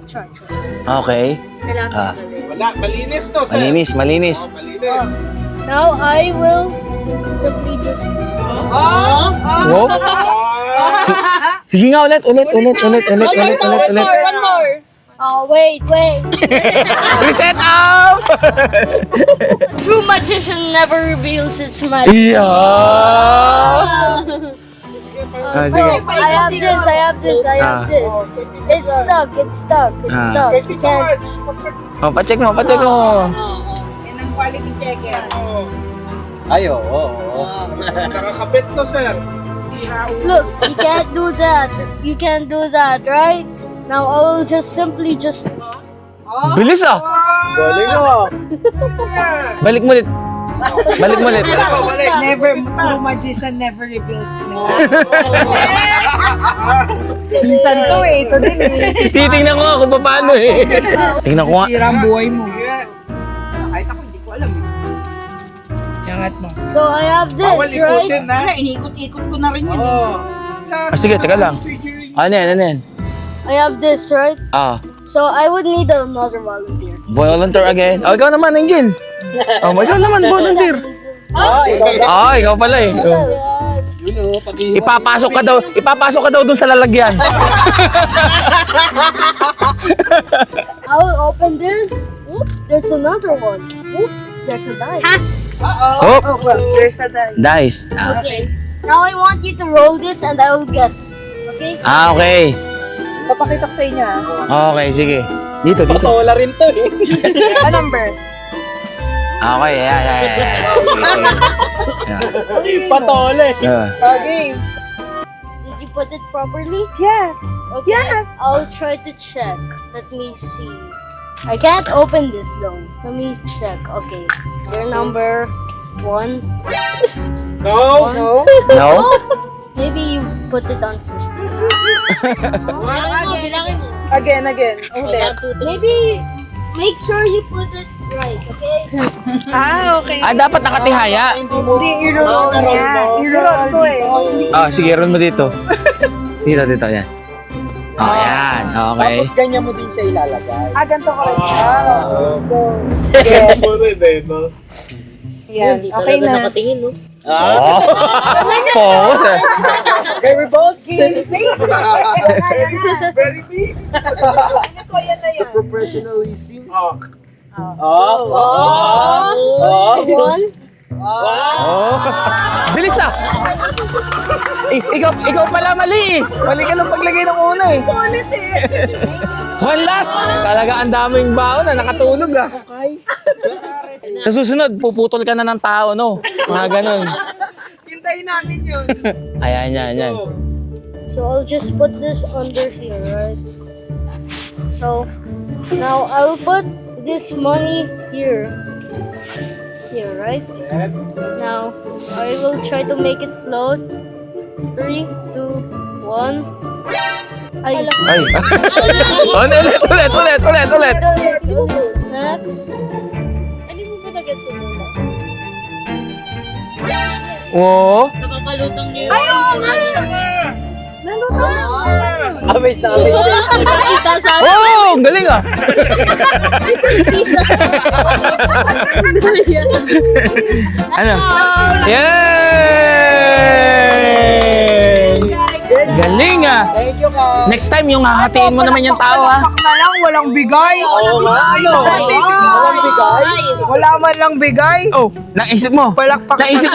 Okay. Ah. Wala, malinis to, sir. Malinis. Malinis. Now I will simply just... Wow. Sige nga ulit. One more. Oh, wait. Reset up! True magician never reveals its magic. Yeah. So, I have this. It's stuck. You can't... Oh, pacheck mo. Yan ang quality checker. Ay, oo. Nakakabit to, sir. Look, you can't do that. You can't do that, right? Now I will simply Bilis ah. Galing ah. Balik mo ulit. Never, true magician never reveals. No. Minsan to eh. Ito din eh. Titingnan ko nga kung paano eh. Tingnan ko nga. Sira ang buhay mo. Kahit ako, hindi ko alam eh. Yangat mo. So I have this, Bawal right? ikutin, ha? Inikot-ikot ko na rin yun. Ah, sige, teka lang. Ano yan? I have this, right? Ah, So I would need another volunteer. volunteer again. Oh, ikaw naman, Angel. Oh, ikaw naman, volunteer. Ikaw pala eh. Ipapasok ka daw dun sa lalagyan. I will open this. Oops, there's another one. Oops, there's a dice. Oh, Well, There's a die. dice. okay. Now I want you to roll this and I will guess. Okay? Okay. Papakita ko sa inyo ah. Okay, sige. Dito. Wala rin to eh. A number. Okay, yeah. Sige. Patole. Yeah. Game. Did you put it properly? Yes. Okay. Yes. I'll try to check. Let me see. I can't open this though. Let me check. Okay. Is there number 1? No. No. No? Maybe you put it on. Bilangin mo. Again. Ulit. 1, 2, 3. Maybe make sure you put it right, okay? Okay. Ah, dapat nakatihaya. Hindi, i-roll niya. I-roll ko eh. Ah, sige, roll mo dito. Dito, yan. Oh, yan. Okay. Tapos ganyan mo din siya ilalagay. Ganito ko rin siya. Yes. Mo rin eh, no? Yan, Hindi okay talaga na. nakatingin, no? Oh. Focus eh. Very bold. Very big. Ano ko yan na yan? Professionalism. Oh. One. Oh. Bilis na. Ikaw pala mali eh. Mali ka nung paglagay ng una eh. Ulit eh. One last. Talaga ang daming baon na nakatulog ah. Sa susunod, puputol ka na ng tao, no? Mga ganun. Hintayin namin yun. Ayan. So I'll just put this under here, right? So now I'll put this money here. Here, right? Now I will try to make it float. 3, 2, 1. Ay. Ay. Ulit. Next. Ano mo ba na-get sa mula? Oo. Nakakalutang niyo. Ay, oo nga! Amaze na amaze. Kita sa Oh, ang galing ah. Ano? Yay! Galing ah. Thank you, Ka. Next time yung hahatiin mo naman yung tao ah. Palakpak na lang, walang bigay. Oo nga, ano? Walang bigay. Wala man lang bigay. Oh, naisip mo. Palakpak. Naisip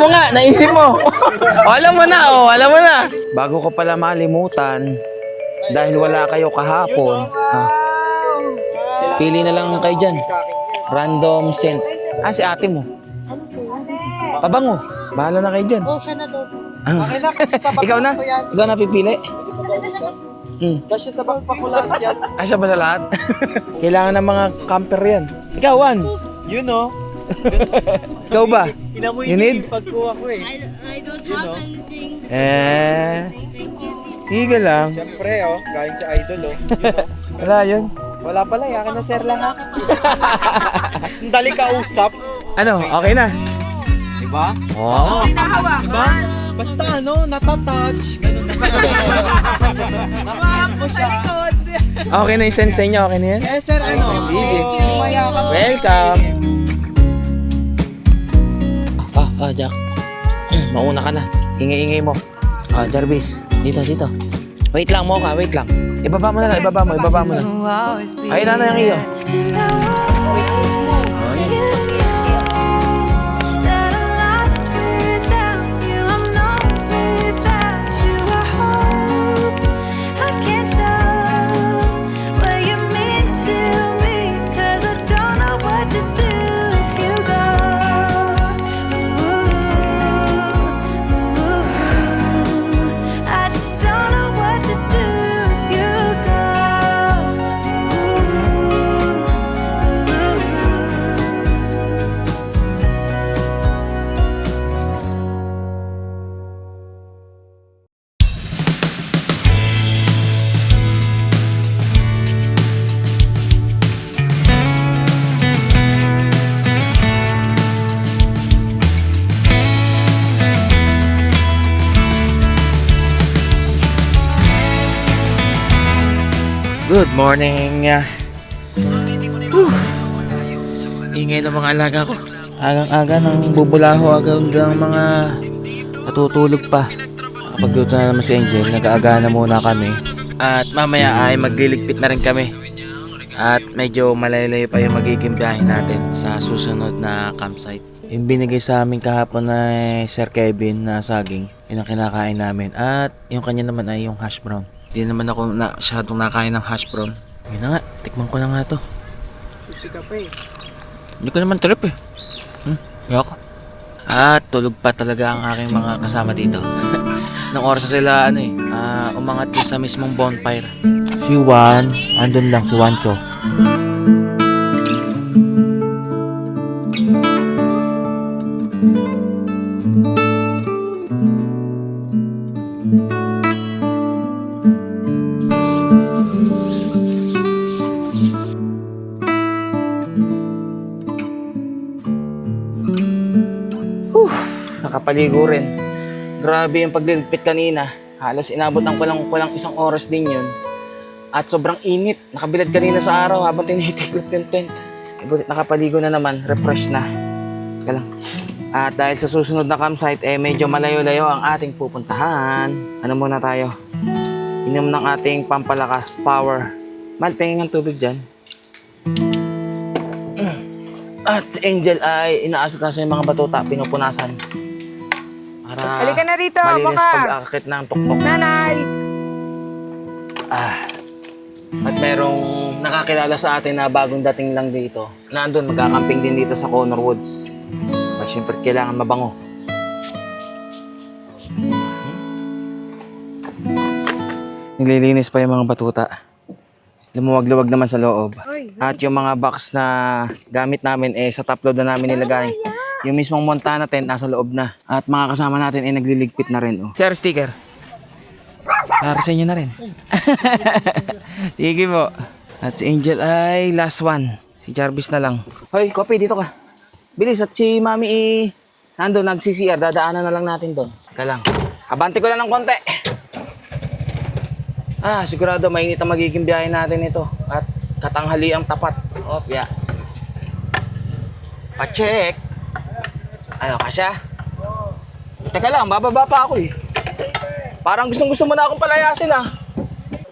mo. Alam mo na. Bago ko pala malimutan, dahil wala kayo kahapon, pili na lang kayo dyan. Random scent. Ah, si ate mo. Pabango. Bahala na kayo dyan. Oh, siya na to. Okay na, sa Ikaw na? Ikaw na pipili? Kasi sa backpakulat yan. Ah, siya ba sa lahat? Kailangan ng mga camper yan. Ikaw, Juan. You know. Ikaw ba? Inamoy You need? yung pagkuha ko eh. I don't have anything. Thank you, sige lang. Siyempre, galing sa idol, You know. Wala yun. Wala pala, yakin na sir lang ha. Dali ka usap. Ano, okay na? Diba? Oo. Diba? Basta natatouch. Ganun na Hawakan mo sa likod. Okay na yung send sa inyo, okay na yan? Yes, sir. Sige. Mayakap. Welcome. Jack. Mauna ka na. Ingay-ingay mo. Jarvis. Dito. Wait lang. Ibaba mo na. Ayun na yung iyo. That I'm lost without you. I'm not without you. I hope I can show what you mean to me. 'Cause I don't know what to do if you go. I just don't know what to do if you go. Good morning. Ingay ng mga alaga ko. Agang-aga nang bubulaho agad ng mga natutulog pa. Pagluto na naman si Angel, nag-aaga na muna kami. At mamaya ay magliligpit na rin kami. At medyo malayo pa yung magiging biyahe natin sa susunod na campsite. Yung binigay sa amin kahapon na Sir Kevin na saging, yun ang kinakain namin. At yung kanya naman ay yung hash brown. Hindi naman ako masyadong nakain ng hash brown. Yun na nga, tikman ko na nga to. Susi ka pa eh. Hindi ko naman trip eh. Yoko. At tulog pa talaga ang aking mga kasama dito. Nung oras na sila umangat din sa mismong bonfire. Si Juan, andun lang si Juancho. nakapaligo rin. Grabe yung pagliligpit kanina. Halos inabot ng kulang 1 oras din yun. At sobrang init. Nakabilad kanina sa araw habang tinitiklop yung tent. Butit nakapaligo na naman, refresh na. Teka lang. At dahil sa susunod na campsite, medyo malayo-layo ang ating pupuntahan. Ano muna tayo? Inom ng ating pampalakas, power. Mal, pahingin ng tubig dyan. At si Angel ay inaasikaso yung mga batuta, pinupunasan. Para Halika na rito, malinis baka. pag-akit ng tuktok. Nanay! At merong nakakilala sa atin na bagong dating lang dito. Nandun, magkakamping din dito sa Connor Woods. At syempre, kailangan mabango. Nililinis pa yung mga batuta. Lumuwag-luwag naman sa loob. At yung mga box na gamit namin, sa top load na namin nilagay. Yung mismong Montana tent, nasa loob na. At mga kasama natin, nagliligpit na rin. Oh. Sir, sticker. Para sa inyo na rin. Sige po. At si Angel ay last one. Si Jarvis na lang. Hoy, Kopi, dito ka. Bilis, at si Mami nandun, nag-CCR. Dadaanan na lang natin doon. Teka lang. Abante ko lang ng konti. Sigurado mainit ang magiging biyahe natin ito. At katanghali ang tapat. Opya. Pa-check. Ano, kasya? Teka lang, bababa pa ako eh. Parang gustong-gusto mo na akong palayasin ah.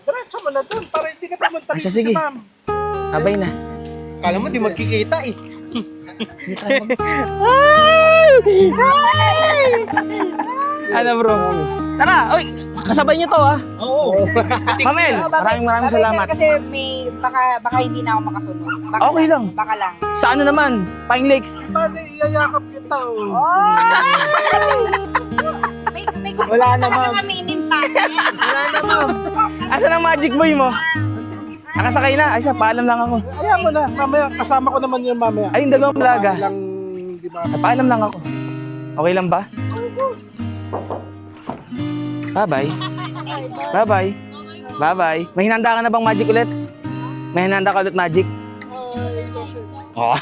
Diretso mo na doon para hindi ka pumunta rito Sige. si ma'am. Abay na. Kala mo di magkikita eh. Ano bro? Tara, oy, kasabay niyo to ah. Oo. Mamel, maraming salamat. Kasi baka hindi na ako makasunod. Baka Okay lang. Baka lang. Sa ano naman? Pine Lakes. Paano iyayakap kita? May gusto Wala ka na, talaga ma'am. aminin sa akin. Wala na, ma'am. Asan ang magic boy mo? Nakasakay na. Ay, siya, paalam lang ako. Ayaw mo na. Mamaya, kasama ko naman yun mamaya. Ay, yung dalawang laga. Lang, di ba? Paalam lang ako. Okay lang ba? Bye-bye. Bye-bye. Bye-bye. May hinanda ka na bang magic ulit? May hinanda ka ulit magic? Oo.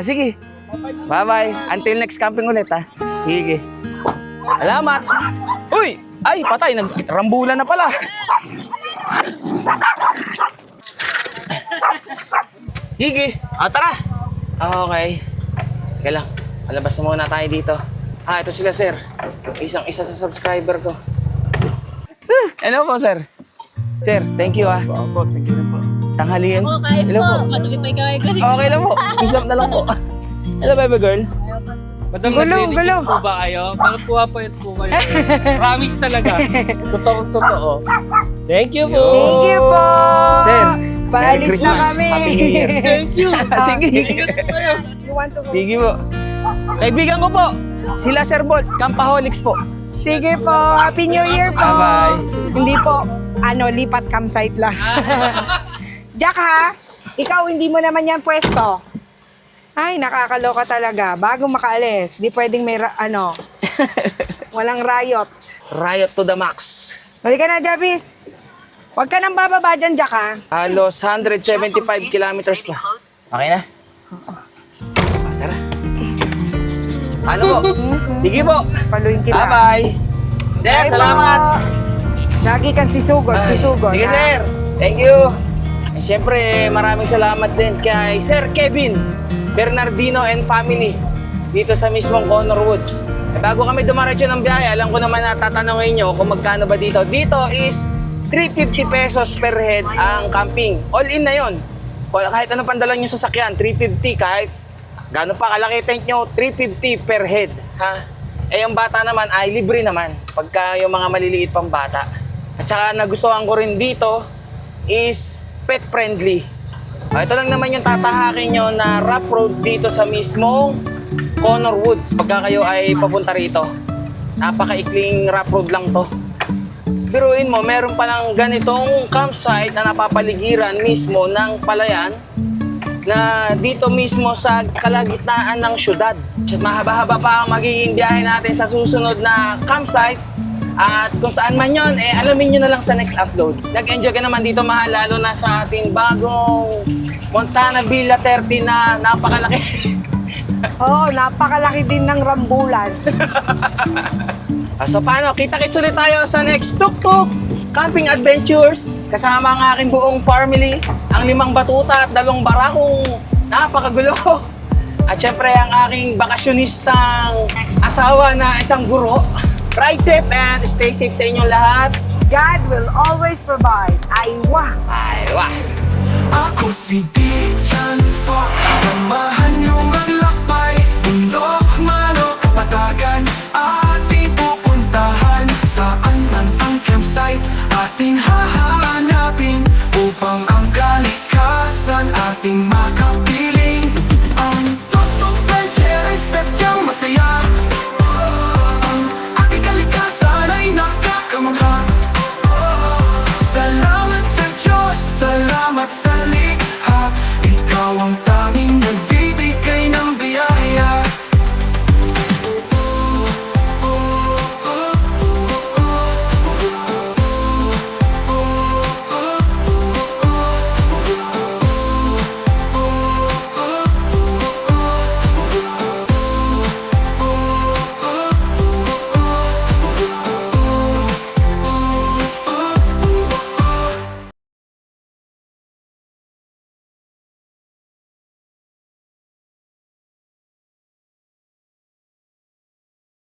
Sige. Bye-bye. Until next camping ulit ha. Sige. Salamat. Uy! Ay, patay. Nagrambulan na pala. Sige. Tara. Okay. Teka lang. Palabas na muna tayo dito. Ito sila, sir. Isang-isa sa subscriber ko. Hello po, sir. Sir, thank you, Opo, thank you po. Tanghalian. Hello po. Matuloy pa ikaw kasi. Okay lang po. Isap na lang po. Hello, baby girl. Madam, Gulong, naglilinis gulong. po ba kayo? Parang puwapayat po kayo. Promise talaga. Totoo. Thank you po. Thank you po! Sir, Paalis Merry na Christmas. kami! Happy New Year. Thank you. Sige. You want to go? Sige po. Kaibigan ko po. Sila Sir Bolt. Campaholics po. Sige po! Happy New Year po! Bye-bye. Hindi po, lipat campsite lang. Jack ha, ikaw hindi mo naman yan pwesto. Ay, nakakaloka talaga. Bago makaalis, di pwedeng may, walang riot. Riot to the max. Halika na, Javis. Huwag ka nang bababa dyan, Jack ha. Halos 175 kilometers pa. Okay na? Tara. Ano po? Sige po. Paluin kita. Bye-bye. Sir, salamat. Lagi kang sisugod, sisugod. Sige, ha? sir. Thank you. And syempre, maraming salamat din kay Sir Kevin Bernardino and family dito sa mismong Connor Woods. Bago kami dumaretso ng biyahe, alam ko naman na tatanungin nyo kung magkano ba dito. Dito is 350 pesos per head ang camping. All in na yon. Kahit ano pandala nyo sa sakyan, 350. Kahit gano'n pa kalaki tent nyo, 350 per head. Ha? Yung bata naman ay libre naman. Pagka yung mga maliliit pang bata. At saka nagustuhan ko rin dito is pet friendly. Ito lang naman yung tatahakin nyo na rough road dito sa mismong Connor Woods pagka kayo ay papunta rito. Napakaikling rough road lang to. Biruin mo, meron palang ganitong campsite na napapaligiran mismo ng palayan na dito mismo sa kalagitnaan ng syudad. Mahaba-haba pa ang magiging biyahe natin sa susunod na campsite. At kung saan man yun, alamin nyo na lang sa next upload. Nag-enjoy ka naman dito, mahal, lalo na sa ating bagong Montana Villa 30 na napakalaki. Oo, napakalaki din ng rambulan. So paano, kita-kits ulit tayo sa next Tuk-Tuk Camping Adventures kasama ang aking buong family, ang 5 batuta at 2 barakong napakagulo. At syempre ang aking bakasyonistang asawa na isang guro. Ride safe and stay safe sa inyong lahat. God will always provide. Aywa! Aywa! Ako si